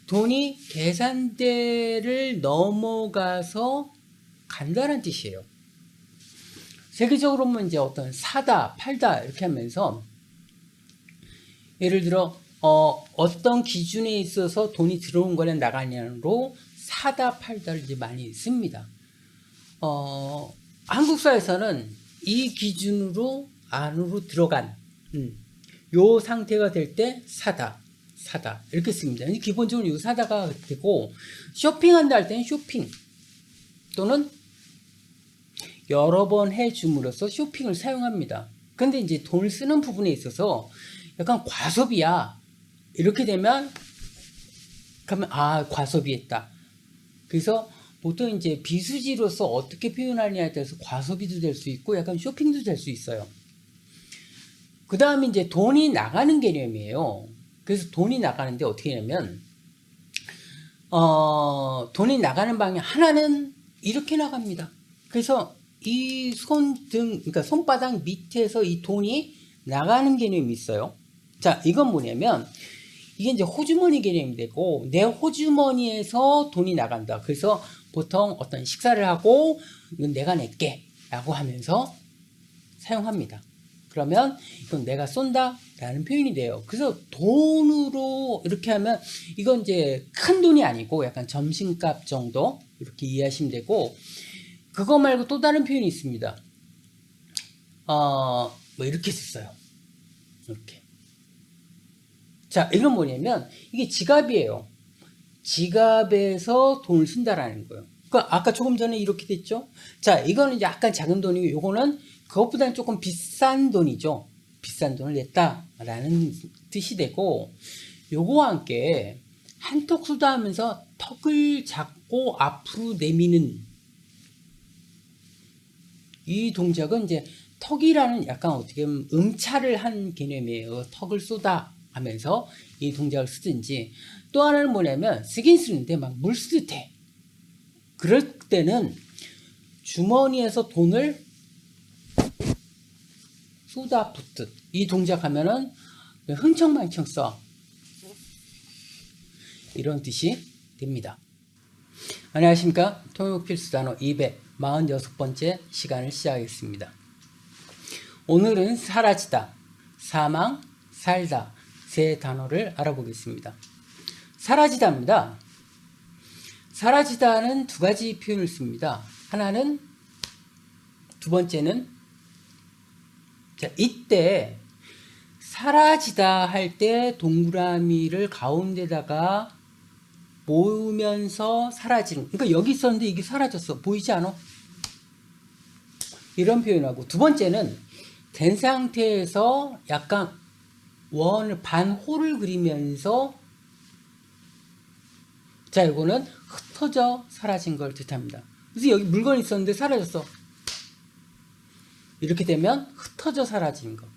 A: 돈이 계산대를 넘어가서 간다는 뜻이에요. 세계적으로 보면 이제 어떤 사다, 팔다 이렇게 하면서 예를 들어 어떤 기준에 있어서 돈이 들어온 거냐 나가냐로 사다, 팔다를 이제 많이 씁니다. 한국사에서는 이 기준으로 안으로 들어간 요 상태가 될 때 사다 이렇게 씁니다. 기본적으로 이 사다가 되고 쇼핑한다 할 때는 쇼핑 또는 여러 번 해줌으로써 쇼핑을 사용합니다. 근데 이제 돈을 쓰는 부분에 있어서 약간 과소비야 이렇게 되면 그러면 과소비했다. 그래서 보통 이제 비수지로서 어떻게 표현하느냐에 따라서 과소비도 될 수 있고 약간 쇼핑도 될 수 있어요. 그 다음에 이제 돈이 나가는 개념이에요. 그래서 돈이 나가는데 어떻게 하냐면 돈이 나가는 방향 하나는 이렇게 나갑니다. 그래서 이 그러니까 손바닥 밑에서 이 돈이 나가는 개념이 있어요. 자, 이건 뭐냐면 이게 이제 호주머니 개념이 되고 내 호주머니에서 돈이 나간다. 그래서 보통 어떤 식사를 하고 이건 내가 낼게 라고 하면서 사용합니다. 그러면 이건 내가 쏜다 라는 표현이 돼요. 그래서 돈으로 이렇게 하면 이건 이제 큰 돈이 아니고 약간 점심값 정도 이렇게 이해하시면 되고 그거 말고 또 다른 표현이 있습니다. 뭐 이렇게 썼어요. 이렇게. 자, 이건 뭐냐면 이게 지갑이에요. 지갑에서 돈을 쓴다라는 거예요. 그러니까 아까 조금 전에 이렇게 됐죠? 자, 이거는 이제 약간 작은 돈이고 요거는 그것보다는 조금 비싼 돈이죠. 비싼 돈을 냈다라는 뜻이 되고, 요거와 함께 한턱 쏟아하면서 턱을 잡고 앞으로 내미는 이 동작은 이제 턱이라는 약간 어떻게 보면 음차를 한 개념이에요. 턱을 쏟아 하면서 이 동작을 쓰든지, 또 하나는 뭐냐면 쓰긴 쓰는데 막 물 쓰듯 해. 그럴 때는 주머니에서 돈을 쏟아붓듯 이 동작하면은 흥청망청 써. 이런 뜻이 됩니다. 안녕하십니까. 통역 필수 단어 246번째 시간을 시작하겠습니다. 오늘은 사라지다, 사망, 살다 세 단어를 알아보겠습니다. 사라지다입니다. 사라지다는 두 가지 표현을 씁니다. 하나는, 두 번째는, 자, 이때 사라지다 할 때 동그라미를 가운데다가 모으면서 사라지는, 그러니까 여기 있었는데 이게 사라졌어. 보이지 않아? 이런 표현하고, 두 번째는 된 상태에서 약간 원을 반호를 그리면서, 자, 이거는 흩어져 사라진 걸 뜻합니다. 그래서 여기 물건이 있었는데 사라졌어. 이렇게 되면 흩어져 사라지는 거.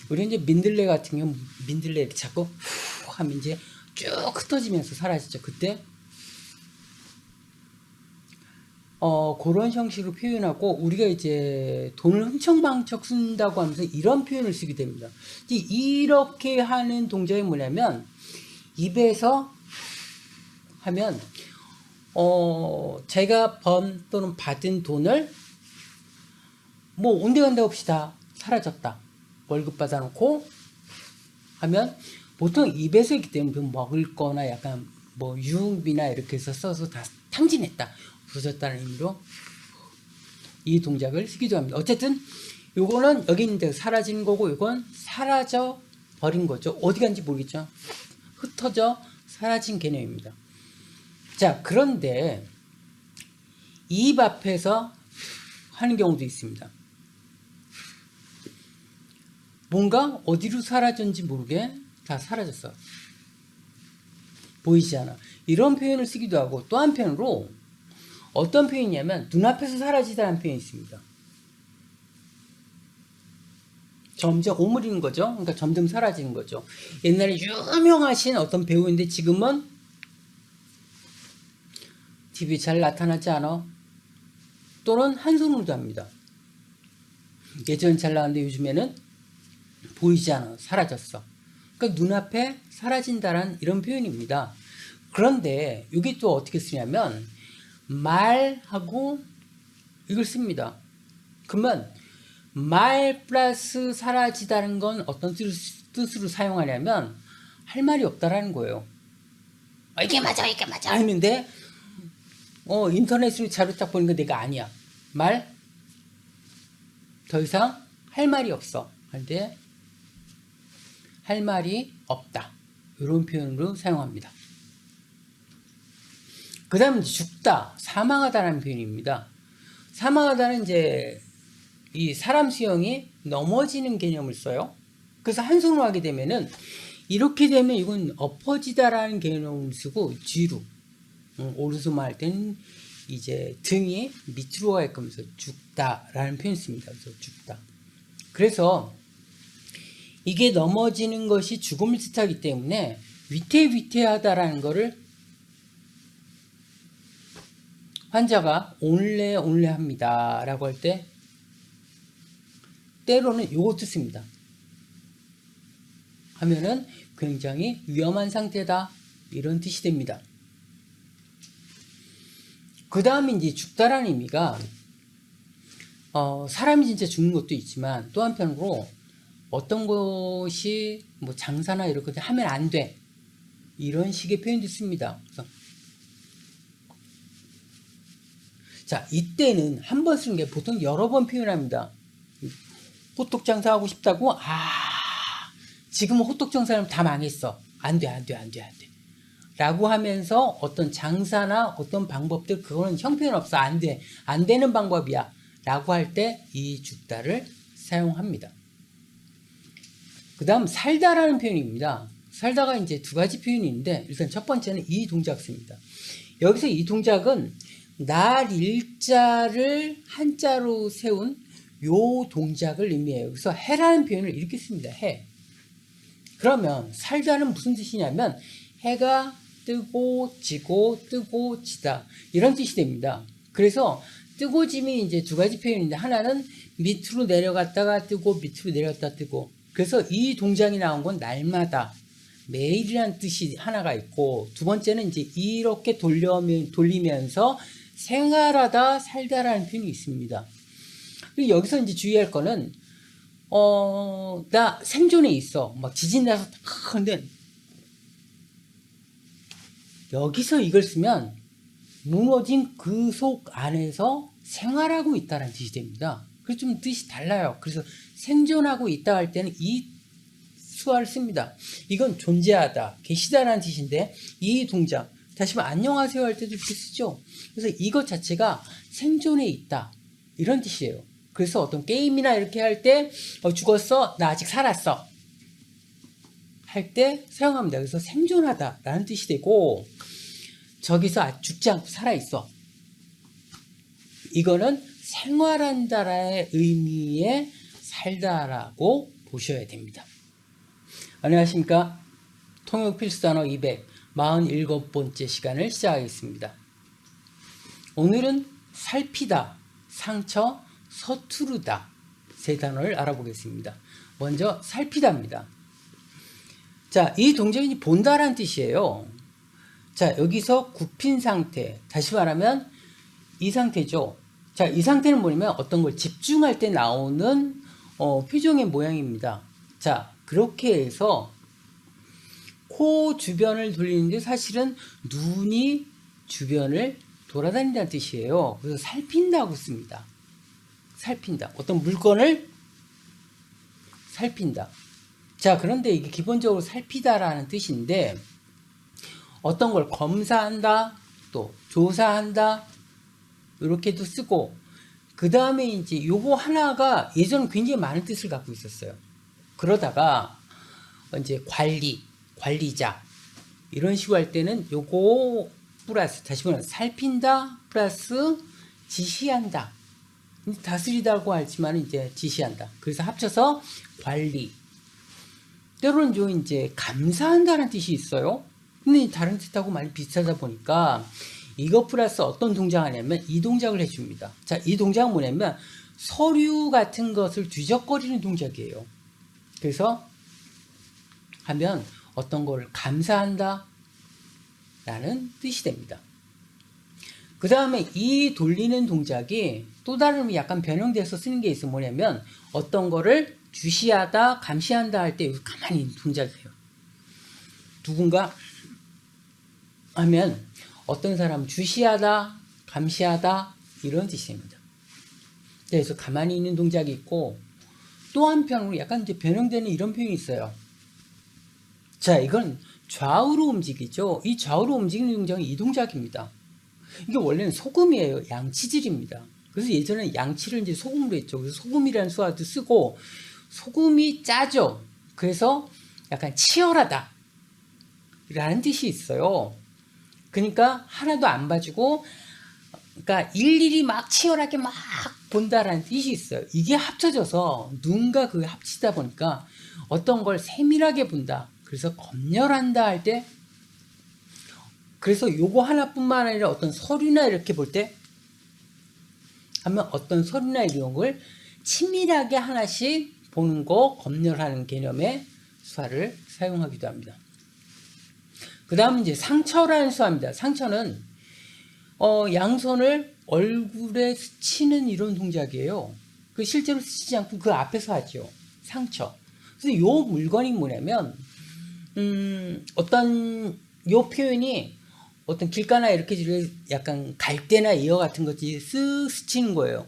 A: 우리 이제 민들레 같은 경우, 민들레 이렇게 잡고 후 하면 이제 쭉 흩어지면서 사라지죠. 그때 그런 형식으로 표현하고, 우리가 이제 돈을 흥청망청 쓴다고 하면서 이런 표현을 쓰게 됩니다. 이렇게 하는 동작이 뭐냐면, 입에서 하면 제가 번 또는 받은 돈을 뭐 온데간데 없이 다 사라졌다, 월급 받아놓고 하면 보통 입에서 있기 때문에 먹을 거나 약간 뭐 유흥비나 이렇게 해서 써서 다 탕진했다, 부서졌다는 의미로 이 동작을 쓰기도 합니다. 어쨌든 요거는 여기 있는데 사라진 거고, 요건 사라져 버린 거죠. 어디 간지 모르겠죠. 흩어져 사라진 개념입니다. 자, 그런데 입 앞에서 하는 경우도 있습니다. 뭔가 어디로 사라졌는지 모르게 다 사라졌어. 보이지 않아. 이런 표현을 쓰기도 하고, 또 한편으로 어떤 표현이냐면 눈앞에서 사라지다는 표현이 있습니다. 점점 오므리는 거죠. 그러니까 점점 사라지는 거죠. 옛날에 유명하신 어떤 배우인데 지금은 TV 잘 나타나지 않아. 또는 한 손으로도 합니다. 예전 잘 나왔는데 요즘에는 보이지 않아. 사라졌어. 그러니까 눈앞에 사라진다는 이런 표현입니다. 그런데 이게 또 어떻게 쓰냐면 말하고 이걸 씁니다. 그러면 말 플러스 사라지다는 건 어떤 뜻으로 사용하냐면 할 말이 없다라는 거예요. 이게 맞아, 이게 맞아 했는데 인터넷으로 자료 딱 보니까 내가 아니야. 말 더 이상 할 말이 없어. 근데 할 말이 없다. 이런 표현으로 사용합니다. 그 다음 죽다, 사망하다라는 표현입니다. 사망하다는 이제 이 사람 수영이 넘어지는 개념을 써요. 그래서 한 손으로 하게 되면은, 이렇게 되면 이건 엎어지다라는 개념을 쓰고, 뒤로 오른손만 할 때는 이제 등이 밑으로 가게끔 해서 죽다라는 표현 씁니다. 그래서 죽다. 그래서 이게 넘어지는 것이 죽음을 뜻하기 때문에 위태위태하다라는 거를 환자가 온래합니다 라고 할 때 때로는 요것도 씁니다. 하면은 굉장히 위험한 상태다, 이런 뜻이 됩니다. 그 다음에 이제 죽다라는 의미가 사람이 진짜 죽는 것도 있지만, 또 한편으로 어떤 것이 뭐 장사나 이렇게 하면 안 돼, 이런 식의 표현도 씁니다. 그래서 자, 이때는 한 번 쓰는 게 보통 여러 번 표현합니다. 호떡 장사하고 싶다고? 지금은 호떡 장사는 다 망했어. 안 돼. 라고 하면서 어떤 장사나 어떤 방법들, 그거는 형편없어. 안 돼. 안 되는 방법이야. 라고 할 때 이 죽다를 사용합니다. 그 다음 살다라는 표현입니다. 살다가 이제 두 가지 표현이 있는데 일단 첫 번째는 이 동작 씁니다. 여기서 이 동작은 날 일자를 한자로 세운 요 동작을 의미해요. 그래서 해라는 표현을 이렇게 씁니다. 해. 그러면 살다는 무슨 뜻이냐면 해가 뜨고 지고 뜨고 지다 이런 뜻이 됩니다. 그래서 뜨고 짐이 이제 두 가지 표현인데 하나는 밑으로 내려갔다가 뜨고 밑으로 내려갔다 뜨고 그래서 이 동작이 나온 건 날마다 매일이라는 뜻이 하나가 있고 두 번째는 이제 이렇게 돌리면서 생활하다 살다라는 표현이 있습니다. 그리고 여기서 이제 주의할 거는 나 생존에 있어 막 지진 나서 근데 여기서 이걸 쓰면 무너진 그 속 안에서 생활하고 있다는 뜻이 됩니다. 그래서 좀 뜻이 달라요. 그래서 생존하고 있다 할 때는 이 수화를 씁니다. 이건 존재하다, 계시다라는 뜻인데 이 동작, 다시 말해 안녕하세요 할 때도 이렇게 쓰죠. 그래서 이것 자체가 생존에 있다 이런 뜻이에요. 그래서 어떤 게임이나 이렇게 할 때 죽었어, 나 아직 살았어 할 때 사용합니다. 그래서 생존하다 라는 뜻이 되고 저기서 죽지 않고 살아있어 이거는 생활한다라의 의미의 살다라고 보셔야 됩니다. 안녕하십니까. 통역 필수단어 247번째 시간을 시작하겠습니다. 오늘은 살피다, 상처, 서투르다 세 단어를 알아보겠습니다. 먼저 살피다입니다. 자, 이 동작이 본다라는 뜻이에요. 자, 여기서 굽힌 상태, 다시 말하면 이 상태죠. 자, 이 상태는 뭐냐면 어떤 걸 집중할 때 나오는 표정의 모양입니다. 자, 그렇게 해서 코 주변을 돌리는데 사실은 눈이 주변을 돌아다닌다는 뜻이에요. 그래서 살핀다고 씁니다. 살핀다. 어떤 물건을 살핀다. 자, 그런데 이게 기본적으로 살피다라는 뜻인데 어떤 걸 검사한다, 또 조사한다, 이렇게도 쓰고, 그 다음에 이제 요거 하나가 예전에 굉장히 많은 뜻을 갖고 있었어요. 그러다가 이제 관리자 이런 식으로 할 때는 요거 플러스 다시 말하면 살핀다 플러스 지시한다. 다스리다고 하지만 이제 지시한다. 그래서 합쳐서 관리. 때로는 요 이제 감사한다는 뜻이 있어요. 근데 다른 뜻하고 많이 비슷하다 보니까 이거 플러스 어떤 동작을 하냐면 이 동작을 해줍니다. 자, 이 동작은 뭐냐면 서류 같은 것을 뒤적거리는 동작이에요. 그래서 하면 어떤 걸 감사한다 라는 뜻이 됩니다. 그 다음에 이 돌리는 동작이 또 다른 약간 변형돼서 쓰는 게 있어. 뭐냐면 어떤 거를 주시하다, 감시한다 할 때 가만히 있는 동작이에요. 누군가 하면 어떤 사람 주시하다, 감시하다 이런 뜻입니다. 그래서 가만히 있는 동작이 있고 또 한편으로 약간 이제 변형되는 이런 표현이 있어요. 자, 이건 좌우로 움직이죠. 이 좌우로 움직이는 동작은 이 동작입니다. 이게 원래는 소금이에요. 양치질입니다. 그래서 예전에 양치를 이제 소금으로 했죠. 그래서 소금이라는 수화도 쓰고 소금이 짜죠. 그래서 약간 치열하다 라는 뜻이 있어요. 그러니까 하나도 안 봐주고 그러니까 일일이 막 치열하게 막 본다라는 뜻이 있어요. 이게 합쳐져서 눈과 그게 합치다 보니까 어떤 걸 세밀하게 본다. 그래서 검열한다 할 때 그래서 요거 하나뿐만 아니라 어떤 서류나 이렇게 볼 때 하면 어떤 서류나 이런 걸 치밀하게 하나씩 보는 거 검열하는 개념의 수화를 사용하기도 합니다. 그 다음은 이제 상처라는 수화입니다. 상처는 양손을 얼굴에 스치는 이런 동작이에요. 그 실제로 스치지 않고 그 앞에서 하죠. 상처. 그래서 요 물건이 뭐냐면 어떤 요 표현이 어떤 길가나 이렇게 약간 갈대나 이어 같은 것들이 쓱 스치는 거예요.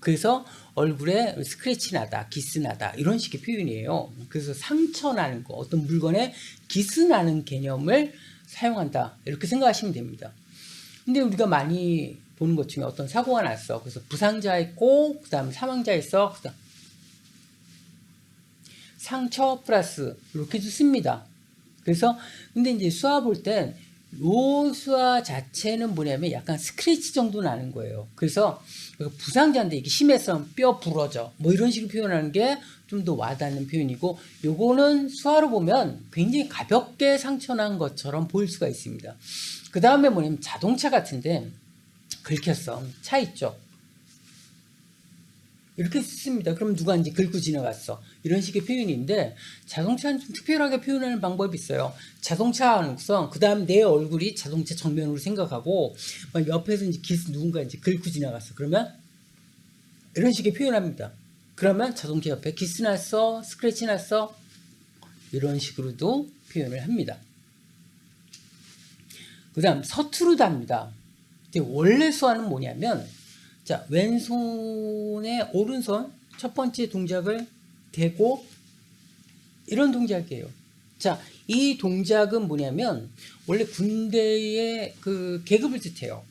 A: 그래서 얼굴에 스크래치 나다, 기스 나다 이런 식의 표현이에요. 그래서 상처 나는 거, 어떤 물건에 기스 나는 개념을 사용한다 이렇게 생각하시면 됩니다. 근데 우리가 많이 보는 것 중에 어떤 사고가 났어. 그래서 부상자 있고, 그 다음 사망자 있어. 그다음 상처 플러스 이렇게도 씁니다. 그래서 근데 이제 수화 볼 땐 로수화 자체는 뭐냐면 약간 스크래치 정도 나는 거예요. 그래서 부상자인데 이게 심해서 뼈 부러져 뭐 이런 식으로 표현하는 게 좀 더 와닿는 표현이고, 요거는 수화로 보면 굉장히 가볍게 상처 난 것처럼 보일 수가 있습니다. 그 다음에 뭐냐면 자동차 같은데 긁혔어. 차 있죠. 이렇게 씁니다. 그럼 누가 이제 긁고 지나갔어. 이런 식의 표현인데, 자동차는 좀 특별하게 표현하는 방법이 있어요. 자동차 안성, 그 다음 내 얼굴이 자동차 정면으로 생각하고, 막 옆에서 이제 누군가 이제 긁고 지나갔어. 그러면 이런 식의 표현합니다. 그러면 자동차 옆에 기스 났어, 스크래치 났어, 이런 식으로도 표현을 합니다. 그 다음 서투르다입니다. 원래 수화는 뭐냐면, 자, 왼손에 오른손 첫 번째 동작을 대고 이런 동작이에요. 자, 이 동작은 뭐냐면 원래 군대의 그 계급을 뜻해요.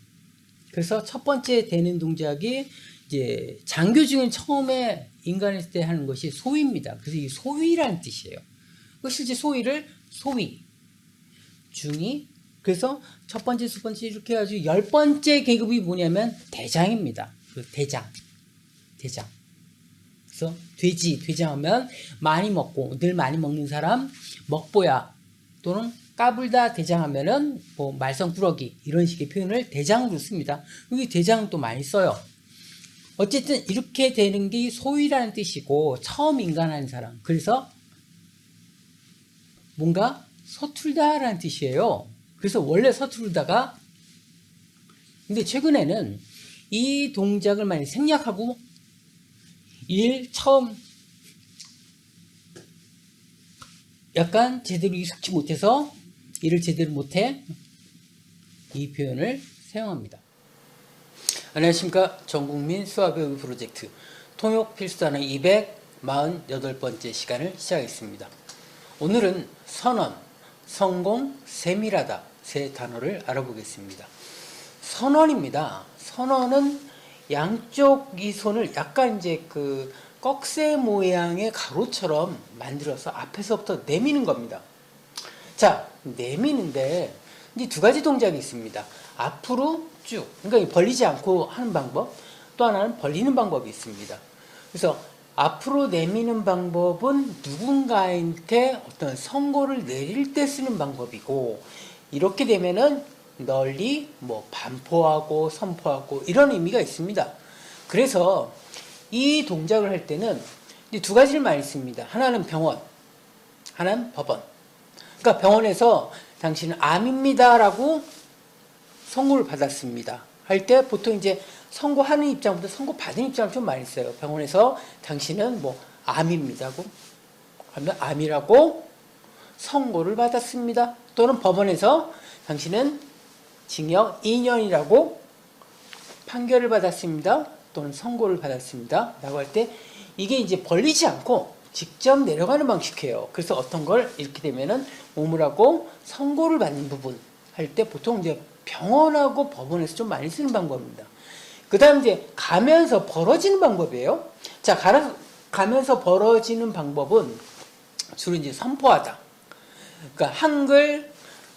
A: 그래서 첫 번째 대는 동작이 이제 장교 중에 처음에 인간했을 때 하는 것이 소위입니다. 그래서 이 소위라는 뜻이에요. 실제 소위를 소위, 중위, 그래서 첫 번째, 두 번째 이렇게 해가지고 10번째 계급이 뭐냐면 대장입니다. 그 대장. 그래서 돼지하면 많이 먹고 늘 많이 먹는 사람, 먹보야 또는 까불다 대장하면은 뭐 말썽꾸러기 이런 식의 표현을 대장으로 씁니다. 여기 대장 또 많이 써요. 어쨌든 이렇게 되는 게 소위라는 뜻이고 처음 인간한 사람. 그래서 뭔가 서툴다라는 뜻이에요. 그래서 원래 서투르다가, 근데 최근에는 이 동작을 많이 생략하고 처음 약간 제대로 익숙지 못해서 일을 제대로 못해 이 표현을 사용합니다. 안녕하십니까. 전국민 수화교육 프로젝트 통역 필수단원 248번째 시간을 시작하겠습니다. 오늘은 선언, 성공, 세밀하다 세 단어를 알아보겠습니다. 선언입니다. 선언은 양쪽 이 손을 약간 이제 그 꺽쇠 모양의 가로처럼 만들어서 앞에서부터 내미는 겁니다. 자, 내미는데 이제 두 가지 동작이 있습니다. 앞으로 쭉, 그러니까 벌리지 않고 하는 방법, 또 하나는 벌리는 방법이 있습니다. 그래서 앞으로 내미는 방법은 누군가한테 어떤 선고를 내릴 때 쓰는 방법이고, 이렇게 되면은 널리 뭐 반포하고 선포하고 이런 의미가 있습니다. 그래서 이 동작을 할 때는 두 가지를 많이 씁니다. 하나는 병원, 하나는 법원. 그러니까 병원에서 당신은 암입니다라고 선고를 받았습니다 할 때 보통 이제 선고하는 입장보다 선고받은 입장을 좀 많이 써요. 병원에서 당신은 뭐 암입니다고 하면 암이라고 선고를 받았습니다. 또는 법원에서 당신은 징역 2년이라고 판결을 받았습니다. 또는 선고를 받았습니다. 라고 할 때 이게 이제 벌리지 않고 직접 내려가는 방식이에요. 그래서 어떤 걸 이렇게 되면은 오물하고 선고를 받는 부분 할 때 보통 이제 병원하고 법원에서 좀 많이 쓰는 방법입니다. 그 다음 이제 가면서 벌어지는 방법이에요. 자, 가면서 벌어지는 방법은 주로 이제 선포하다. 그러니까 한글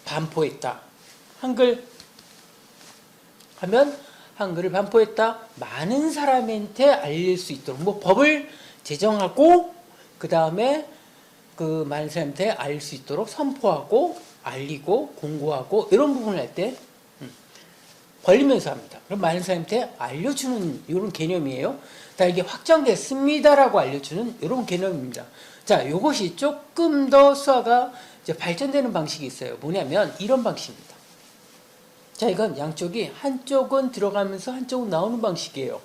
A: 반포했다. 한글 하면 한글을 반포했다. 많은 사람한테 알릴 수 있도록 뭐 법을 제정하고 그 다음에 그 많은 사람한테 알릴 수 있도록 선포하고 알리고 공고하고 이런 부분을 할 때 벌리면서 합니다. 그럼 많은 사람한테 알려주는 이런 개념이에요. 다 이게 확정됐습니다라고 알려주는 이런 개념입니다. 자, 이것이 조금 더 수화가 이제 발전되는 방식이 있어요. 뭐냐면 이런 방식입니다. 자, 이건 양쪽이 한쪽은 들어가면서 한쪽은 나오는 방식이에요.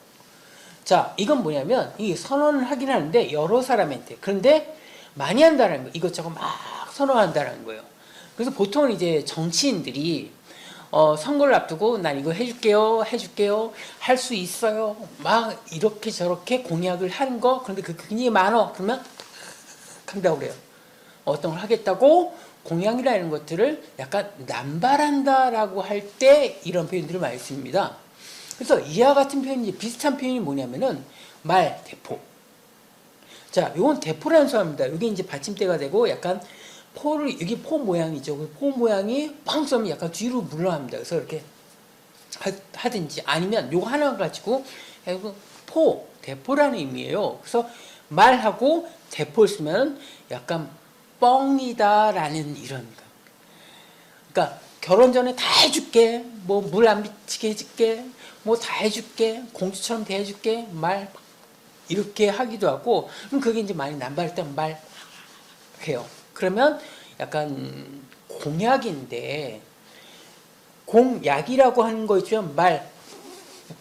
A: 자, 이건 뭐냐면 이 선언을 하긴 하는데 여러 사람한테, 그런데 많이 한다는 거예요. 이것저것 막 선언한다는 거예요. 그래서 보통은 이제 정치인들이 선거를 앞두고 난 이거 해줄게요, 할 수 있어요, 막 이렇게 저렇게 공약을 하는 거. 그런데 그 굉장히 많어. 그러면 한다고 그래요. 어떤 걸 하겠다고 공약이라는 것들을 약간 남발한다라고 할 때 이런 표현들을 많이 씁니다. 그래서 이와 같은 표현이 비슷한 표현이 뭐냐면은 말, 대포. 자, 요건 대포라는 수화입니다. 이게 이제 받침대가 되고 약간 포를 이게 포 모양이죠. 그 포 모양이 뻥 쏘면 약간 뒤로 물러납니다. 그래서 이렇게 하든지 아니면 요거 하나 가지고 포, 대포라는 의미예요. 그래서 말하고 대포를 쓰면 약간 뻥이다라는 이런 거. 그러니까 결혼 전에 다 해줄게, 뭐 물 안 비치게 해줄게, 뭐 다 해줄게, 공주처럼 대해줄게, 말 이렇게 하기도 하고, 그럼 그게 이제 많이 남발할 때 말해요. 그러면 약간 공약인데 공약이라고 하는 거 있죠. 말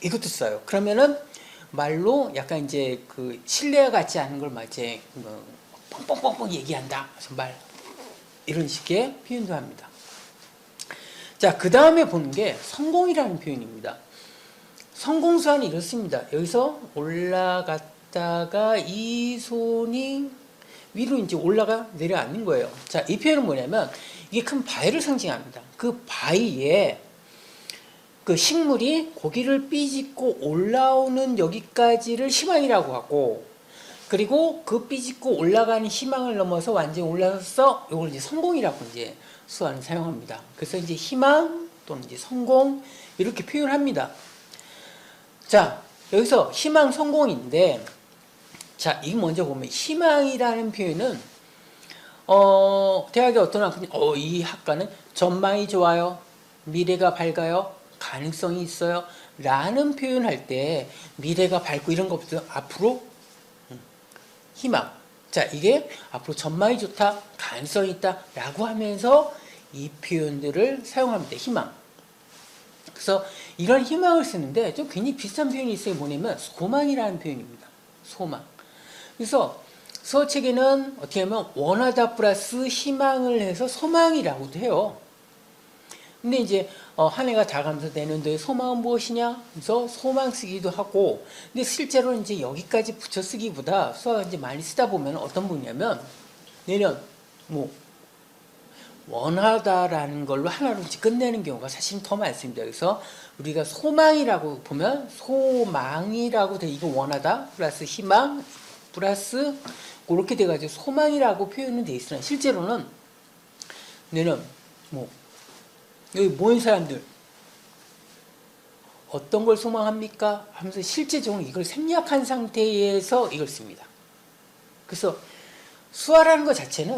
A: 이것도 써요. 그러면은 말로 약간 이제 그 신뢰가 같지 않은 걸 이제 뭐 뻥뻥뻥뻥 얘기한다. 그래서 말 이런 식의 표현도 합니다. 자, 그 다음에 보는 게 성공이라는 표현입니다. 성공수완이 이렇습니다. 여기서 올라갔다가 이 손이 위로 이제 올라가 내려앉는 거예요. 자, 이 표현은 뭐냐면 이게 큰 바위를 상징합니다. 그 바위에 그 식물이 고기를 삐집고 올라오는 여기까지를 희망이라고 하고, 그리고 그 삐집고 올라가는 희망을 넘어서 완전히 올라서 이걸 이제 성공이라고 이제 수완을 사용합니다. 그래서 이제 희망 또는 이제 성공 이렇게 표현합니다. 자, 여기서 희망 성공인데, 자, 이 먼저 보면 희망이라는 표현은 대학의 어떤 학생이 이 학과는 전망이 좋아요, 미래가 밝아요, 가능성이 있어요 라는 표현할 때 미래가 밝고 이런 것부터 앞으로 희망, 자, 이게 앞으로 전망이 좋다, 가능성이 있다 라고 하면서 이 표현들을 사용합니다. 희망. 그래서 이런 희망을 쓰는데 좀 굉장히 비슷한 표현이 있어요. 뭐냐면 소망이라는 표현입니다. 소망. 그래서 수어책에는 어떻게 하면 원하다 플러스 희망을 해서 소망이라고도 해요. 근데 이제 한 해가 다 가면서 내년도의 소망은 무엇이냐? 그래서 소망 쓰기도 하고, 근데 실제로 이제 여기까지 붙여 쓰기보다 수어가 이제 많이 쓰다 보면 어떤 분이냐면 내년 뭐 원하다라는 걸로 하나로 이제 끝내는 경우가 사실은 더 많습니다. 그래서 우리가 소망이라고 보면 소망이라고 돼, 이거 원하다 플러스 희망 플러스 그렇게 돼가지고 소망이라고 표현은 돼 있으나 실제로는 내년 뭐 여기 모인 사람들 어떤 걸 소망합니까? 하면서 실제적으로 이걸 생략한 상태에서 이걸 씁니다. 그래서 수화라는 것 자체는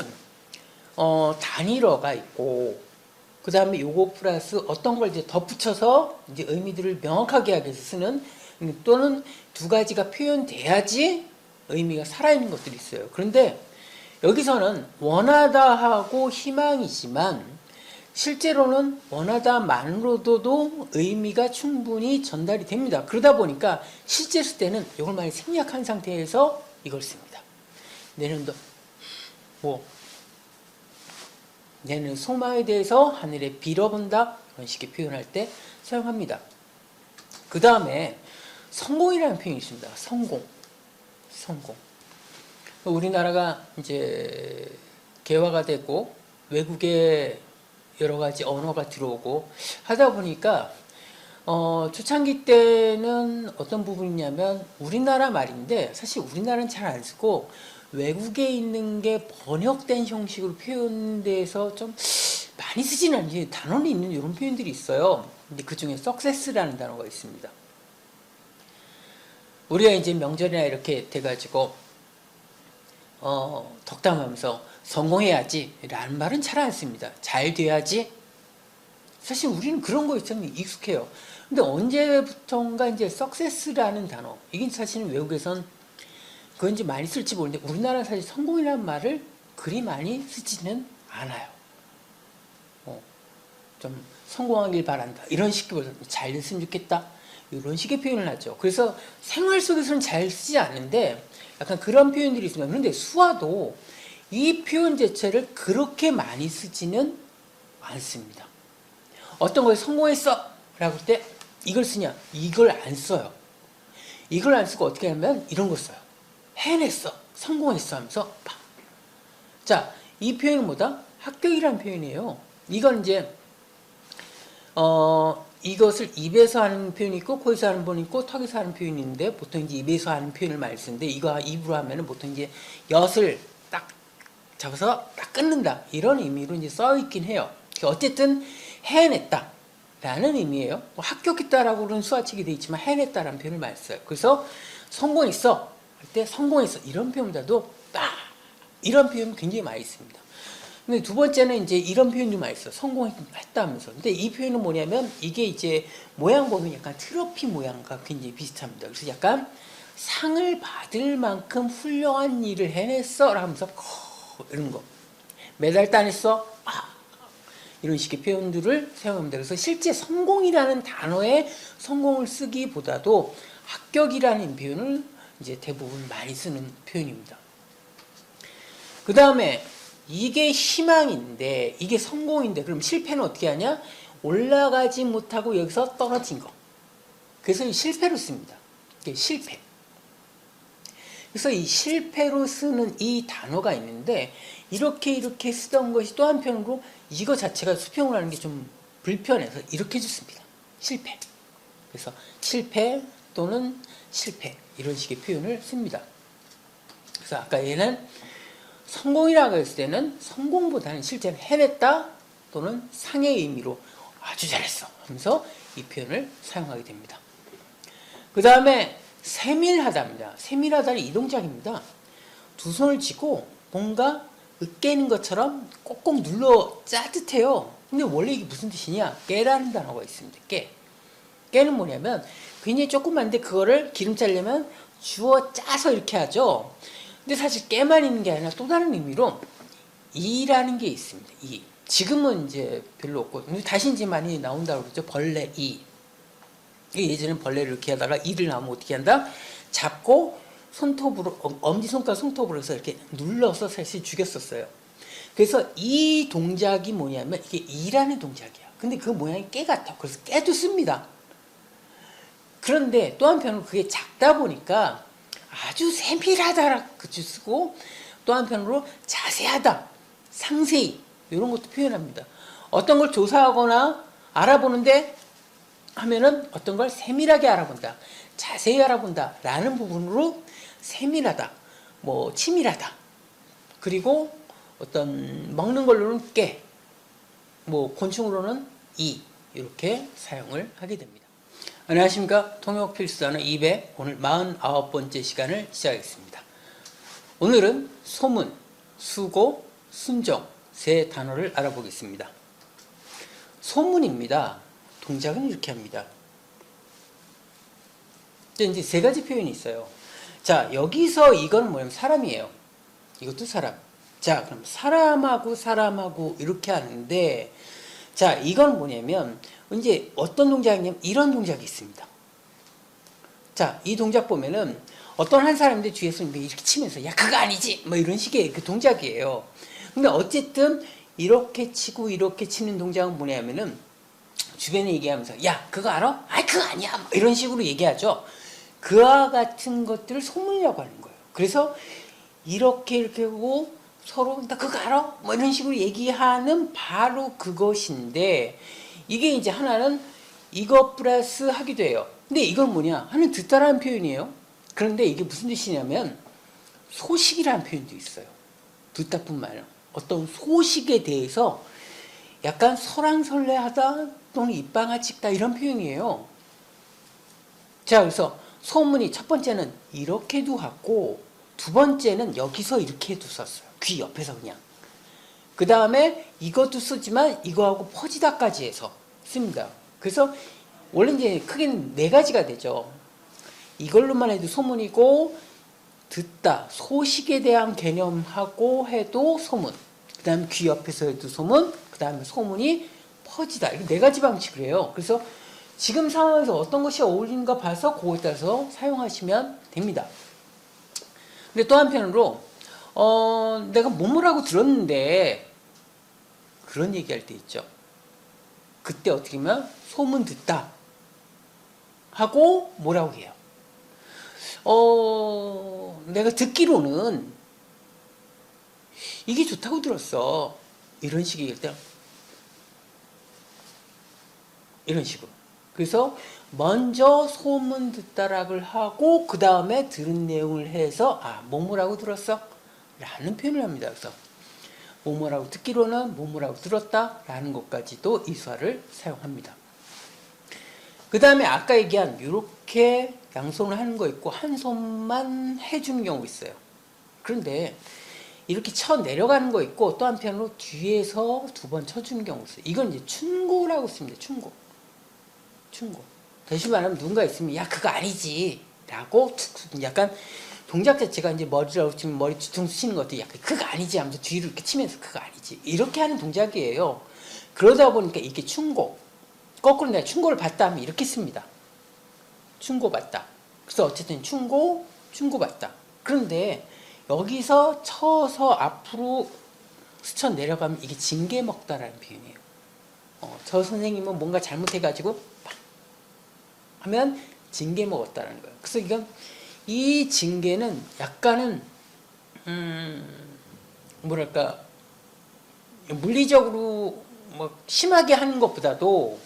A: 단일어가 있고, 그 다음에 요거 플러스 어떤 걸 이제 덧붙여서 이제 의미들을 명확하게 하기 위해서 쓰는, 또는 두 가지가 표현돼야지 의미가 살아있는 것들이 있어요. 그런데 여기서는 원하다 하고 희망이지만 실제로는 원하다만으로도 의미가 충분히 전달이 됩니다. 그러다 보니까 실제 쓸 때는 이걸 많이 생략한 상태에서 이걸 씁니다. 내년도 뭐 내년 소망에 대해서 하늘에 빌어본다 그런 식의 표현할 때 사용합니다. 그 다음에 성공이라는 표현이 있습니다. 성공. 우리나라가 이제 개화가 되고 외국에 여러 가지 언어가 들어오고 하다 보니까 초창기 때는 어떤 부분이냐면 우리나라 말인데 사실 우리나라는 잘 안 쓰고 외국에 있는 게 번역된 형식으로 표현돼서 좀 많이 쓰지는 않지, 단어는 있는 이런 표현들이 있어요. 근데 그 중에 success라는 단어가 있습니다. 우리가 이제 명절이나 이렇게 돼가지고 덕담하면서 성공해야지 라는 말은 잘 안 씁니다. 잘 돼야지. 사실 우리는 그런 거 있으면 익숙해요. 근데 언제부턴가 이제 success라는 단어, 이게 사실은 외국에선 그건 이제 많이 쓸지 모르는데 우리나라는 사실 성공이라는 말을 그리 많이 쓰지는 않아요. 좀 성공하길 바란다 이런 식으로 잘 됐으면 좋겠다 이런 식의 표현을 하죠. 그래서 생활 속에서는 잘 쓰지 않는데 약간 그런 표현들이 있습니다. 그런데 수화도 이 표현 자체를 그렇게 많이 쓰지는 않습니다. 어떤 거에 성공했어 라고 할 때 이걸 쓰냐? 이걸 안 써요. 이걸 안 쓰고 어떻게 하면 이런 거 써요. 해냈어, 성공했어 하면서 팍. 자, 이 표현은 뭐다? 합격이라는 표현이에요. 이건 이제 이것을 입에서 하는 표현이 있고 코에서 하는 표현이 있고 턱에서 하는 표현이 있는데 보통 이제 입에서 하는 표현을 많이 쓰는데 이거 입으로 하면은 보통 이제 엿을 딱 잡아서 딱 끊는다 이런 의미로 이제 써 있긴 해요. 어쨌든 해냈다 라는 의미예요. 뭐 합격했다라고는 수화책이 돼 있지만 해냈다라는 표현을 많이 써요. 그래서 성공했어 할 때 성공했어 이런 표현보다도 딱 이런 표현 굉장히 많이 있습니다. 근데 두 번째는 이제 이런 표현도 많이 있어. 성공했다 하면서. 근데 이 표현은 뭐냐면 이게 이제 모양 보면 약간 트로피 모양과 굉장히 비슷합니다. 그래서 약간 상을 받을 만큼 훌륭한 일을 해냈어 라면서 이런 거. 메달 따냈어. 이런 식의 표현들을 사용합니다. 그래서 실제 성공이라는 단어에 성공을 쓰기보다도 합격이라는 표현을 이제 대부분 많이 쓰는 표현입니다. 그 다음에 이게 희망인데 이게 성공인데 그럼 실패는 어떻게 하냐? 올라가지 못하고 여기서 떨어진 거. 그래서 실패로 씁니다. 이게 실패. 그래서 이 실패로 쓰는 이 단어가 있는데 이렇게 쓰던 것이 또 한편으로 이거 자체가 수평을 하는 게 좀 불편해서 이렇게 해줬습니다. 실패. 그래서 실패 또는 실패 이런 식의 표현을 씁니다. 그래서 아까 얘는 성공이라고 했을 때는 성공보다는 실제는 해냈다 또는 상의 의미로 아주 잘했어 하면서 이 표현을 사용하게 됩니다. 그 다음에 세밀하다입니다. 세밀하다는 이 동작입니다. 두 손을 쥐고 뭔가 으깨는 것처럼 꼭꼭 눌러 짜듯해요. 근데 원래 이게 무슨 뜻이냐? 깨라는 단어가 있습니다. 깨는 뭐냐면 굉장히 조그만데 그거를 기름 짜려면 주워 짜서 이렇게 하죠. 근데 사실 깨만 있는 게 아니라 또 다른 의미로 이라는 게 있습니다. 이. 지금은 이제 별로 없고 다시 이제 많이 나온다고 그러죠. 벌레 이. 예전에는 벌레를 이렇게 하다가 이를 나오면 어떻게 한다? 잡고 손톱으로 엄지손가락 손톱으로 해서 이렇게 눌러서 사실 죽였었어요. 그래서 이 동작이 뭐냐면 이게 이라는 동작이야. 근데 그 모양이 깨 같아. 그래서 깨도 씁니다. 그런데 또 한편으로 그게 작다 보니까 아주 세밀하다라고 쓰고 또 한편으로 자세하다, 상세히 이런 것도 표현합니다. 어떤 걸 조사하거나 알아보는데 하면은 어떤 걸 세밀하게 알아본다, 자세히 알아본다 라는 부분으로 세밀하다, 뭐 치밀하다, 그리고 어떤 먹는 걸로는 깨, 뭐 곤충으로는 이 이렇게 사용을 하게 됩니다. 안녕하십니까. 통역 필수단어 200 오늘 49번째 시간을 시작하겠습니다. 오늘은 소문, 수고, 순종 세 단어를 알아보겠습니다. 소문입니다. 동작은 이렇게 합니다. 이제 세 가지 표현이 있어요. 자, 여기서 이건 뭐냐면 사람이에요. 이것도 사람. 자, 그럼 사람하고 이렇게 하는데 자, 이건 뭐냐면 이제 어떤 동작이냐면 이런 동작이 있습니다. 자, 이 동작 보면은 어떤 한 사람인데 뒤에서 이렇게 치면서 야 그거 아니지 뭐 이런 식의 그 동작이에요. 근데 어쨌든 이렇게 치고 이렇게 치는 동작은 뭐냐면은 주변에 얘기하면서 야 그거 알아? 아이 그거 아니야 뭐 이런 식으로 얘기하죠. 그와 같은 것들을 소문이라고 하는 거예요. 그래서 이렇게 하고 서로 나 그거 알아? 뭐 이런 식으로 얘기하는 바로 그것인데 이게 이제 하나는 이것 플러스 하기도 해요. 근데 이건 뭐냐? 하나는 듣다라는 표현이에요. 그런데 이게 무슨 뜻이냐면 소식이라는 표현도 있어요. 듣다뿐만 아니라 어떤 소식에 대해서 약간 설왕설래하다 또는 입방아 찍다 이런 표현이에요. 자, 그래서 소문이 첫 번째는 이렇게도 하고 두 번째는 여기서 이렇게 뒀었어요. 귀 옆에서 그냥. 그 다음에 이것도 쓰지만 이거하고 퍼지다까지 해서 씁니다. 그래서 원래 이제 크게 네 가지가 되죠. 이걸로만 해도 소문이고 듣다, 소식에 대한 개념하고 해도 소문. 그 다음에 귀 옆에서 해도 소문. 그 다음에 소문이 퍼지다. 이렇게 네 가지 방식을 해요. 그래서 지금 상황에서 어떤 것이 어울리는가 봐서 그거에 따라서 사용하시면 됩니다. 근데 또 한편으로 내가 뭐라고 들었는데 그런 얘기할 때 있죠. 그때 어떻게 하면 소문 듣다 하고 뭐라고 해요. 내가 듣기로는 이게 좋다고 들었어. 이런 식의 얘기할 때 이런 식으로 그래서 먼저 소문 듣다락을 하고 그 다음에 들은 내용을 해서 뭐뭐라고 들었어? 라는 표현을 합니다. 그래서 뭐뭐라고 듣기로는 뭐뭐라고 들었다 라는 것까지도 이 수화를 사용합니다. 그 다음에 아까 얘기한 이렇게 양손을 하는 거 있고 한 손만 해주는 경우 있어요. 그런데 이렇게 쳐 내려가는 거 있고 또 한편으로 뒤에서 두 번 쳐주는 경우 있어요. 이건 이제 춘고라고 씁니다. 춘고. 다시 말하면 누군가 있으면 야 그거 아니지 라고 약간 동작 자체가 이제 머리라고 치면 머리 뒤통수 치는 것도 약간 그거 아니지 하면서 뒤로 이렇게 치면서 그거 아니지 이렇게 하는 동작이에요. 그러다 보니까 이게 춘고. 거꾸로 내가 춘고를 봤다 하면 이렇게 씁니다. 춘고 봤다. 그래서 어쨌든 춘고 봤다. 그런데 여기서 쳐서 앞으로 스쳐 내려가면 이게 징계 먹다라는 표현이에요. 저 선생님은 뭔가 잘못해가지고 팍 하면 징계 먹었다라는 거예요. 그래서 이건 이 징계는 약간은 뭐랄까 물리적으로 뭐 심하게 하는 것보다도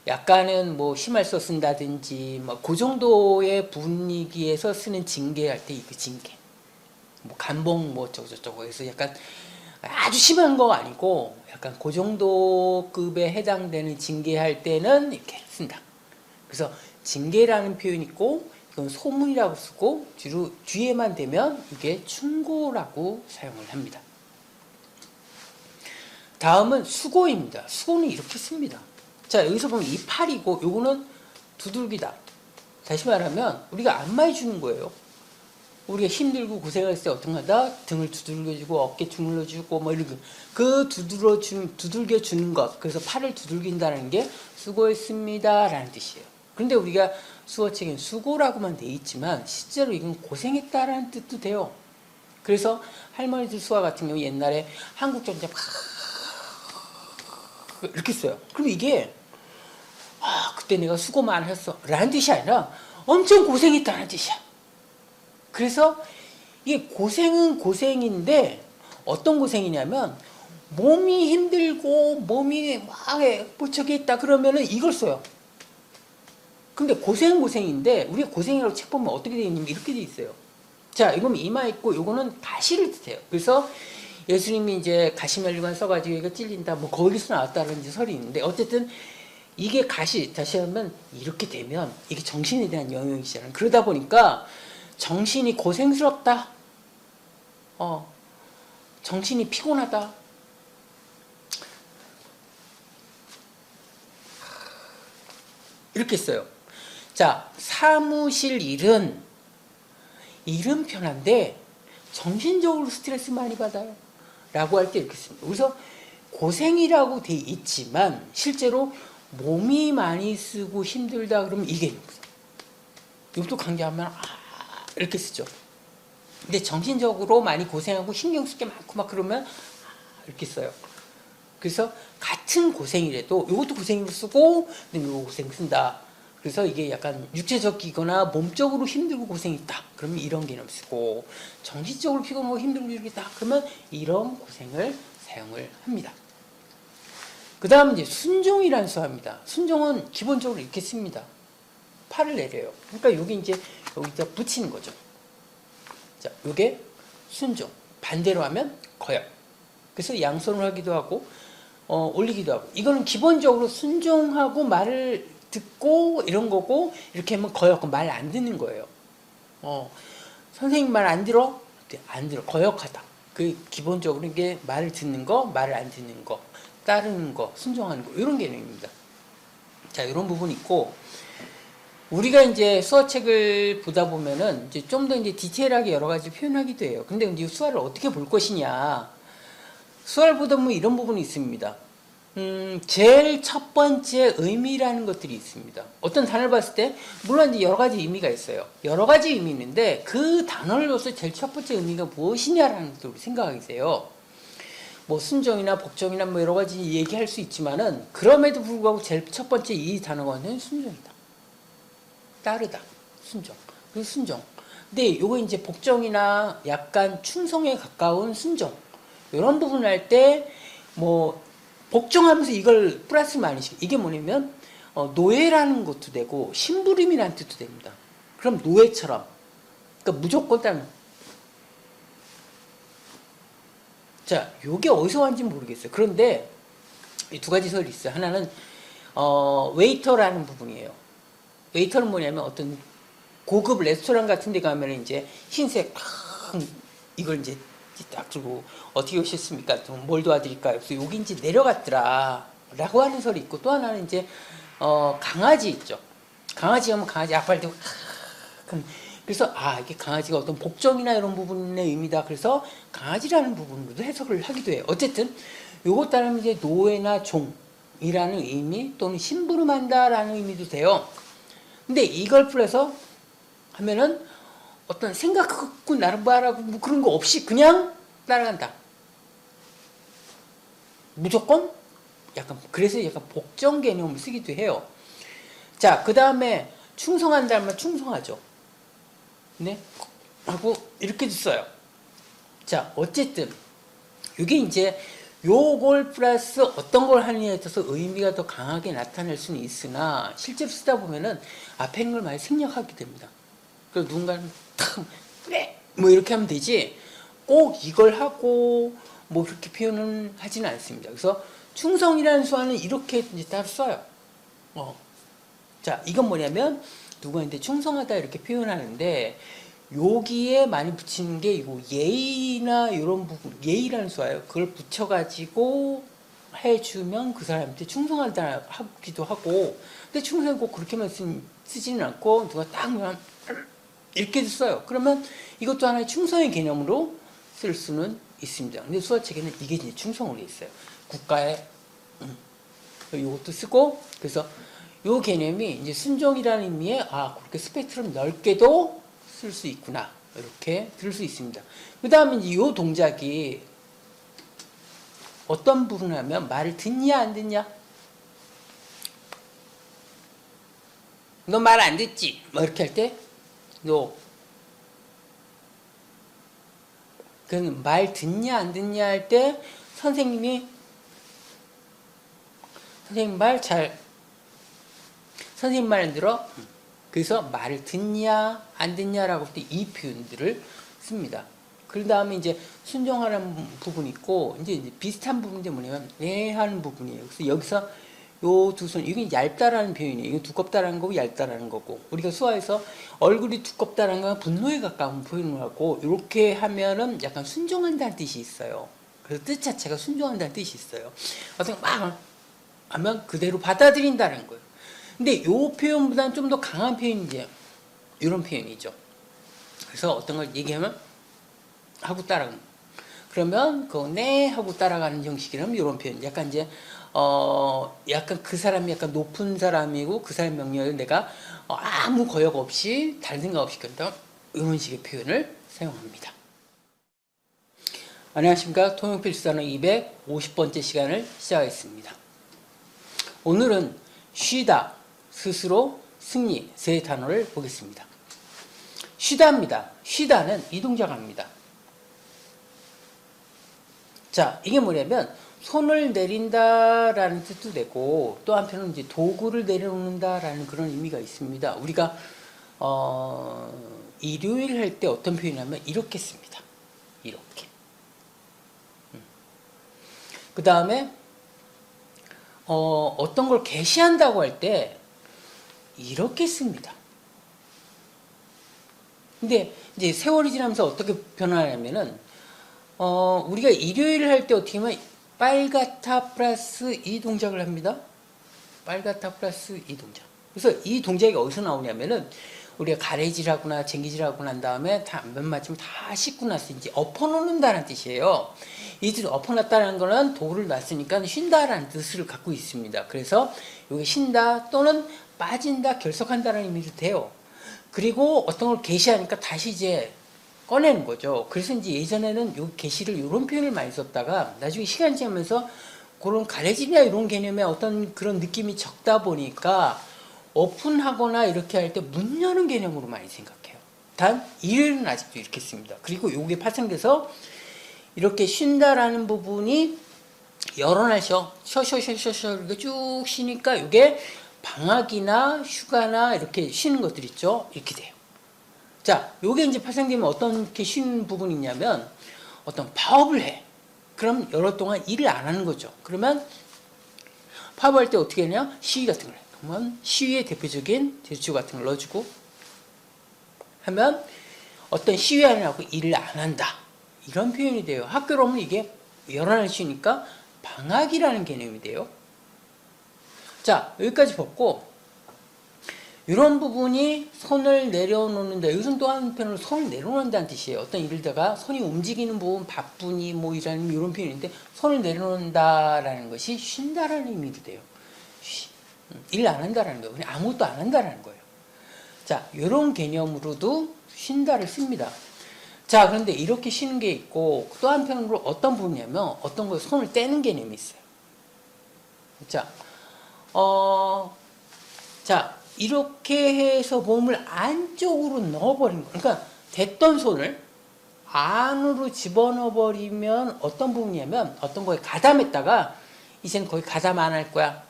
A: 약간은 뭐 심할서 쓴다든지 뭐 그 정도의 분위기에서 쓰는 징계할 때 이거 징계 뭐 감봉 뭐 저거 해서 약간 아주 심한 거 아니고 약간 그 정도 급에 해당되는 징계할 때는 이렇게 쓴다. 그래서 징계라는 표현이 있고 이건 소문이라고 쓰고 뒤에만 되면 이게 충고라고 사용을 합니다. 다음은 수고입니다. 수고는 이렇게 씁니다. 자, 여기서 보면 이 팔이고 요거는 두들기다. 다시 말하면 우리가 안마해 주는 거예요. 우리가 힘들고 고생할 때 어떤 거다 등을 두들겨주고 어깨 주물러주고 뭐 이렇게 그 두들겨 주는 것. 그래서 팔을 두들긴다는 게 수고했습니다 라는 뜻이에요. 그런데 우리가 수어책엔 수고라고만 돼 있지만 실제로 이건 고생했다라는 뜻도 돼요. 그래서 할머니들 수화 같은 경우 옛날에 한국 전쟁 이렇게 써요. 그럼 이게 그때 내가 수고 많이 했어 라는 뜻이 아니라 엄청 고생했다는 뜻이야. 그래서 이게 고생은 고생인데 어떤 고생이냐면 몸이 힘들고 몸이 막 뻗쳐있다 그러면은 이걸 써요. 근데 고생인데 우리가 고생이라고 책 보면 어떻게 되어 있냐면 이렇게 되어 있어요. 자, 이건 이마 있고 이거는 가시를 뜻해요. 그래서 예수님이 이제 가시면류관 써가지고 이거 찔린다 뭐 거기서 나왔다는 설이 있는데 어쨌든 이게 가시 다시 하면 이렇게 되면 이게 정신에 대한 영역이잖아요. 그러다 보니까 정신이 고생스럽다. 정신이 피곤하다. 이렇게 써요. 자, 사무실 일은 편한데 정신적으로 스트레스 많이 받아요. 라고 할 때 이렇게 씁니다. 그래서 고생이라고 돼 있지만 실제로 몸이 많이 쓰고 힘들다 그러면 이게 이것도 강조하면 이렇게 쓰죠. 근데 정신적으로 많이 고생하고 신경 쓸 게 많고 막 그러면 이렇게 써요. 그래서 같은 고생이라도 이것도 고생으로 쓰고 근데 이거 고생 쓴다. 그래서 이게 약간 육체적이거나 몸적으로 힘들고 고생이 있다. 그러면 이런 개념 쓰고 정신적으로 피곤하고 힘들고 이러겠다. 그러면 이런 고생을 사용을 합니다. 그 다음 이제 순종이라는 수화입니다. 순종은 기본적으로 이렇게 씁니다. 팔을 내려요. 그러니까 여기 이제 여기다 붙이는 거죠. 자, 요게 순종. 반대로 하면 거역. 그래서 양손을 하기도 하고 올리기도 하고. 이거는 기본적으로 순종하고 말을 듣고 이런 거고 이렇게 하면 거역, 말 안 듣는 거예요. 선생님 말 안 들어? 안 들어. 거역하다. 그 기본적으로 이게 말을 듣는 거, 말을 안 듣는 거, 따르는 거, 순종하는 거 이런 개념입니다. 자, 이런 부분이 있고 우리가 이제 수어책을 보다 보면은 이제 좀 더 이제 디테일하게 여러 가지 표현하기도 해요. 근데 이제 수어를 어떻게 볼 것이냐. 수어를 보다 보면 이런 부분이 있습니다. 제일 첫 번째 의미라는 것들이 있습니다. 어떤 단어를 봤을 때 물론 이제 여러 가지 의미가 있어요. 여러 가지 의미 있는데 그 단어로서 제일 첫 번째 의미가 무엇이냐라는 것을 생각하게 돼요. 뭐 순종이나 복종이나 뭐 여러 가지 얘기할 수 있지만은 그럼에도 불구하고 제일 첫 번째 이 단어는 순종이다. 따르다. 순종. 그 순종. 근데 요거 이제 복종이나 약간 충성에 가까운 순종. 이런 부분을 할 때 뭐 복종하면서 이걸 플러스 마이너스 이게 뭐냐면 노예라는 것도 되고 심부름이라는 뜻도 됩니다. 그럼 노예처럼. 그러니까 무조건 따르는. 자, 요게 어디서 왔는지 모르겠어요. 그런데 이 두 가지 설이 있어요. 하나는 웨이터라는 부분이에요. 웨이터는 뭐냐면 어떤 고급 레스토랑 같은 데 가면 이제 흰색 이걸 이제 딱 들고 어떻게 오셨습니까? 뭘 도와드릴까요? 그래서 여기 이제 내려갔더라 라고 하는 설이 있고, 또 하나는 이제 강아지 있죠. 강아지 하면 강아지 앞발 대고 그래서 이게 강아지가 어떤 복종이나 이런 부분의 의미다. 그래서 강아지라는 부분으로도 해석을 하기도 해요. 어쨌든 요것 따르면 이제 노예나 종이라는 의미 또는 심부름한다라는 의미도 돼요. 근데 이걸 풀어서 하면은 어떤 생각하고 나름 말하고 뭐 그런 거 없이 그냥 따라간다. 무조건 약간 그래서 약간 복종 개념을 쓰기도 해요. 자, 그 다음에 충성한다면 충성하죠. 네? 하고 이렇게도 써요. 자, 어쨌든 이게 이제 요걸 플러스 어떤 걸 하느냐에 따라서 의미가 더 강하게 나타날 수는 있으나 실제로 쓰다 보면은 앞에 있는 걸 많이 생략하게 됩니다. 그래서 누군가는 뭐 이렇게 하면 되지 꼭 이걸 하고 뭐 그렇게 표현은 하지는 않습니다. 그래서 충성이라는 수화는 이렇게 이제 따로 써요. 자, 이건 뭐냐면 누구한테 충성하다 이렇게 표현하는데 여기에 많이 붙이는 게 이거 예의나 이런 부분, 예의라는 수화예요. 그걸 붙여가지고 해주면 그 사람한테 충성하다 하기도 하고, 근데 충성이 꼭 그렇게만 쓰지는 않고 누가 딱 그냥 이렇게도 써요. 그러면 이것도 하나의 충성의 개념으로 쓸 수는 있습니다. 근데 수화책에는 이게 이제 충성으로 있어요. 국가에 이것도 쓰고, 그래서 요 개념이 이제 순종이라는 의미에 그렇게 스펙트럼 넓게도 쓸 수 있구나 이렇게 들을 수 있습니다. 그 다음에 이제 요 동작이 어떤 부분을 하면 말을 듣냐 안 듣냐? 너 말 안 듣지? 뭐 이렇게 할 때 너 그건 말 듣냐 안 듣냐 할 때 선생님 말 안 들어? 그래서 말을 듣냐 안 듣냐라고 할 때 이 표현들을 씁니다. 그 다음에 이제 순종하는 부분이 있고, 이제 비슷한 부분이 뭐냐면 네 하는 부분이에요. 그래서 여기서 요 두 손, 이게 얇다라는 표현이에요. 이거 두껍다라는 거고 얇다라는 거고, 우리가 수화에서 얼굴이 두껍다라는 건 분노에 가까운 표현을 하고, 이렇게 하면은 약간 순종한다는 뜻이 있어요. 그래서 뜻 자체가 순종한다는 뜻이 있어요. 어떤 막 하면 그대로 받아들인다는 거예요. 근데 요 표현보다는 좀 더 강한 표현이 이제 이런 표현이죠. 그래서 어떤 걸 얘기하면 하고 따라가는. 그러면 그 네 하고 따라가는 형식이라면 이런 표현. 약간 이제 약간 그 사람이 약간 높은 사람이고 그 사람 명령을 내가 아무 거역 없이 다른 생각 없이 한다. 이런 식의 표현을 사용합니다. 안녕하십니까. 통용필수단어 250번째 시간을 시작하겠습니다. 오늘은 쉬다, 스스로, 승리 세 단어를 보겠습니다. 쉬다입니다. 쉬다는 이 동작을 합니다. 자, 이게 뭐냐면 손을 내린다라는 뜻도 되고, 또 한편은 이제 도구를 내려놓는다라는 그런 의미가 있습니다. 우리가 일요일 할 때 어떤 표현이냐면 이렇게 씁니다. 이렇게. 그 다음에 어떤 걸 게시한다고 할 때 이렇게 씁니다. 근데 이제 세월이 지나면서 어떻게 변하냐면은 우리가 일요일을 할 때 어떻게 하면 빨갛다 플러스 이 동작을 합니다. 빨갛다 플러스 이 동작. 그래서 이 동작이 어디서 나오냐면은 우리가 가래질하거나 쟁기질하고 난 다음에 다 몇 마침 다 씻고 나서 이제 엎어놓는다는 뜻이에요. 이 뜻 엎어놨다는 거는 도구를 놨으니까 쉰다라는 뜻을 갖고 있습니다. 그래서 여기 쉰다 또는 빠진다, 결석한다는 의미도 돼요. 그리고 어떤 걸 게시하니까 다시 이제 꺼내는 거죠. 그래서 이제 예전에는 요 게시를 이런 표현을 많이 썼다가 나중에 시간이 지나면서 그런 가래질이나 이런 개념의 어떤 그런 느낌이 적다 보니까 오픈하거나 이렇게 할 때 문 여는 개념으로 많이 생각해요. 단 일요일은 아직도 이렇게 씁니다. 그리고 요게 파생돼서 이렇게 쉰다라는 부분이 여러 날 쉬어 이렇게 쭉 쉬니까 이게 방학이나 휴가나 이렇게 쉬는 것들 있죠. 이렇게 돼요. 자, 요게 이제 파생되면 어떤 게 쉬는 부분이 있냐면 어떤 파업을 해. 그럼 여러 동안 일을 안 하는 거죠. 그러면 파업할 때 어떻게 하냐? 시위 같은 걸 해. 그러면 시위의 대표적인 제스처 같은 걸 넣어주고 하면 어떤 시위를 하고 일을 안 한다. 이런 표현이 돼요. 학교로 오면 이게 여러 날 쉬니까 방학이라는 개념이 돼요. 자, 여기까지 봤고 이런 부분이 손을 내려놓는다. 여기서는 또 한편으로 손을 내려놓는다는 뜻이에요. 어떤 일에다가 손이 움직이는 부분, 바쁘니 뭐 이런 표현인데 손을 내려놓는다라는 것이 쉰다라는 의미도 돼요. 일 안 한다라는 거예요. 그냥 아무것도 안 한다라는 거예요. 자, 이런 개념으로도 쉰다를 씁니다. 자, 그런데 이렇게 쉬는 게 있고 또 한편으로 어떤 부분이냐면 어떤 거에 손을 떼는 개념이 있어요. 자, 자, 이렇게 해서 몸을 안쪽으로 넣어버린 거. 그러니까 됐던 손을 안으로 집어넣어버리면 어떤 부분이냐면 어떤 거에 가담했다가 이제는 거의 가담 안 할 거야.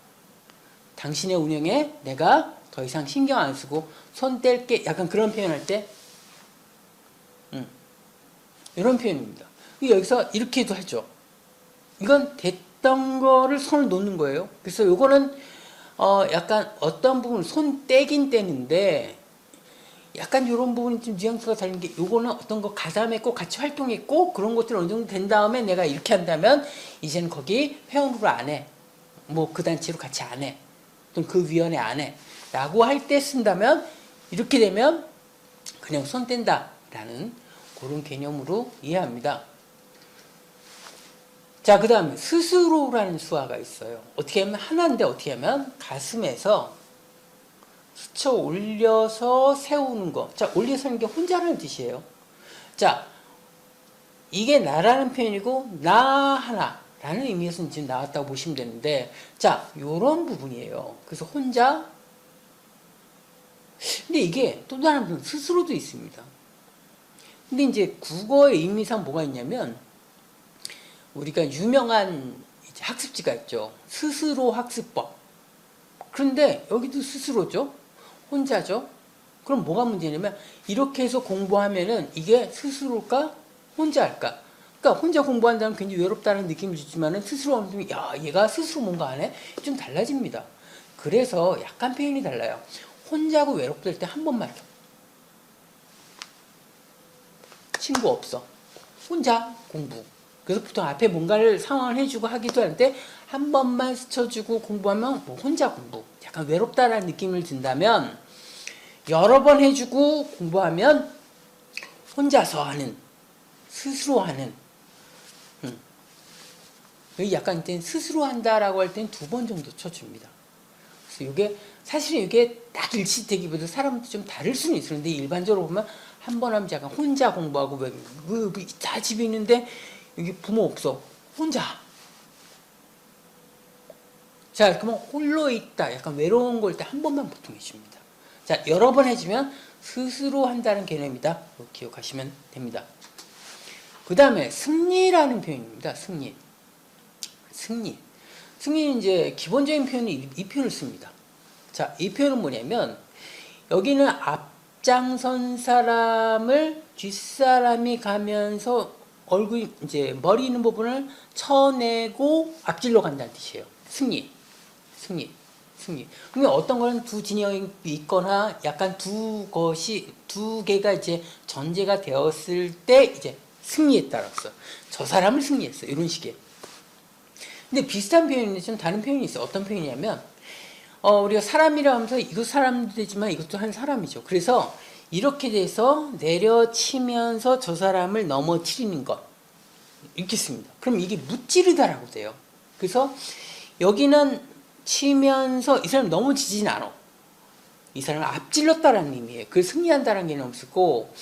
A: 당신의 운영에 내가 더 이상 신경 안 쓰고 손 뗄게. 약간 그런 표현할 때 이런 표현입니다. 여기서 이렇게도 하죠. 이건 됐던 거를 손을 놓는 거예요. 그래서 요거는 약간 어떤 부분 손 떼긴 떼는데 약간 이런 부분이 좀 뉘앙스가 다른 게 요거는 어떤 거 가담했고 같이 활동했고 그런 것들이 어느 정도 된 다음에 내가 이렇게 한다면 이제는 거기 회원으로 안 해. 뭐 그 단체로 같이 안 해. 또는 그 위원회 안 해. 라고 할 때 쓴다면 이렇게 되면 그냥 손 뗀다 라는 그런 개념으로 이해합니다. 자, 그 다음에 스스로라는 수화가 있어요. 어떻게 하면 하나인데 어떻게 하면 가슴에서 스쳐 올려서 세우는 거. 자, 올려서 하는 게 혼자라는 뜻이에요. 자, 이게 나라는 표현이고 나 하나라는 의미에서 지금 나왔다고 보시면 되는데 자, 요런 부분이에요. 그래서 혼자. 근데 이게 또 다른 부분 스스로도 있습니다. 근데 이제 국어의 의미상 뭐가 있냐면 우리가 유명한 학습지가 있죠. 스스로 학습법. 그런데 여기도 스스로죠. 혼자죠. 그럼 뭐가 문제냐면 이렇게 해서 공부하면은 이게 스스로일까? 혼자 할까? 그러니까 혼자 공부한다면 굉장히 외롭다는 느낌을 주지만은 스스로 하면 야, 얘가 스스로 뭔가 하네? 좀 달라집니다. 그래서 약간 표현이 달라요. 혼자고 외롭될 때 한 번만 해줘. 친구 없어. 혼자 공부. 그래서 보통 앞에 뭔가를 상황을 해주고 하기도 하는데 한 번만 스쳐주고 공부하면 뭐 혼자 공부. 약간 외롭다라는 느낌을 든다면 여러 번 해주고 공부하면 혼자서 하는, 스스로 하는. 여기 약간 이제 스스로 한다라고 할 때는 2번 정도 쳐줍니다. 그래서 이게 사실은 이게 딱 일치되기보다 사람도 좀 다를 수는 있었는데 일반적으로 보면 한 번 하면 약간 혼자 공부하고 다 집에 있는데 여기 부모 없어. 혼자. 자, 그러면 홀로 있다. 약간 외로운 걸 때 한 번만 보통 해줍니다. 자, 여러 번 해주면 스스로 한다는 개념이다. 기억하시면 됩니다. 그 다음에 승리라는 표현입니다. 승리. 승리는 이제 기본적인 표현이 이 표현을 씁니다. 자, 이 표현은 뭐냐면 여기는 앞장선 사람을 뒷사람이 가면서 얼굴 이제 머리 있는 부분을 쳐내고 앞질러 간다는 뜻이에요. 승리. 그러면 어떤 거는 두 진영이 있거나 약간 두 개가 이제 전제가 되었을 때 이제 승리했다라서 저 사람을 승리했어. 이런 식의. 근데 비슷한 표현이 좀 다른 표현이 있어요. 어떤 표현이냐면 우리가 사람이라 하면서 이것도 사람도 되지만 이것도 한 사람이죠. 그래서 이렇게 돼서 내려치면서 저 사람을 넘어뜨리는 것. 이렇게 씁니다. 그럼 이게 무찌르다라고 돼요. 그래서 여기는 치면서 이 사람 넘어지진 않아. 이 사람을 앞질렀다라는 의미예요. 그걸 승리한다라는 개념이 쓰고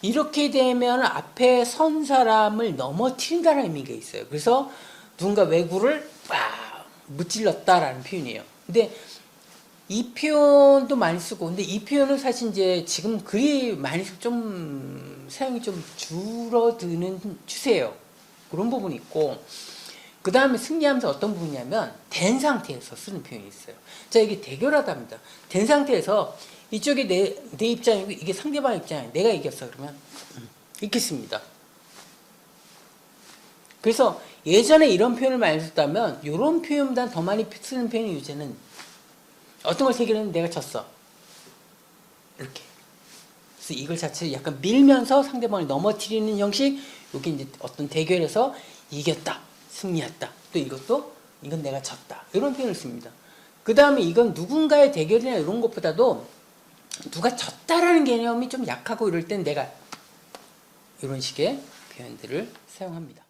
A: 이렇게 되면 앞에 선 사람을 넘어뜨린다라는 의미가 있어요. 그래서 누군가 외구를 무찔렀다라는 표현이에요. 근데 이 표현도 많이 쓰고, 근데 이 표현은 사실 이제 지금 그리 많이 좀 사용이 좀 줄어드는 추세예요. 그런 부분이 있고, 그 다음에 승리하면서 어떤 부분이냐면 된 상태에서 쓰는 표현이 있어요. 자, 이게 대결하답니다. 된 상태에서 이쪽이 내 입장이고 이게 상대방 입장이에요. 내가 이겼어 그러면 이렇게 씁니다. 그래서 예전에 이런 표현을 많이 썼다면 이런 표현보다 더 많이 쓰는 표현이 요새는 어떤 걸 세계는 내가 졌어. 이렇게. 그래서 이걸 자체를 약간 밀면서 상대방을 넘어뜨리는 형식. 여기 이제 어떤 대결에서 이겼다, 승리했다. 또 이것도 이건 내가 졌다. 이런 표현을 씁니다. 그 다음에 이건 누군가의 대결이나 이런 것보다도 누가 졌다라는 개념이 좀 약하고 이럴 땐 내가 이런 식의 표현들을 사용합니다.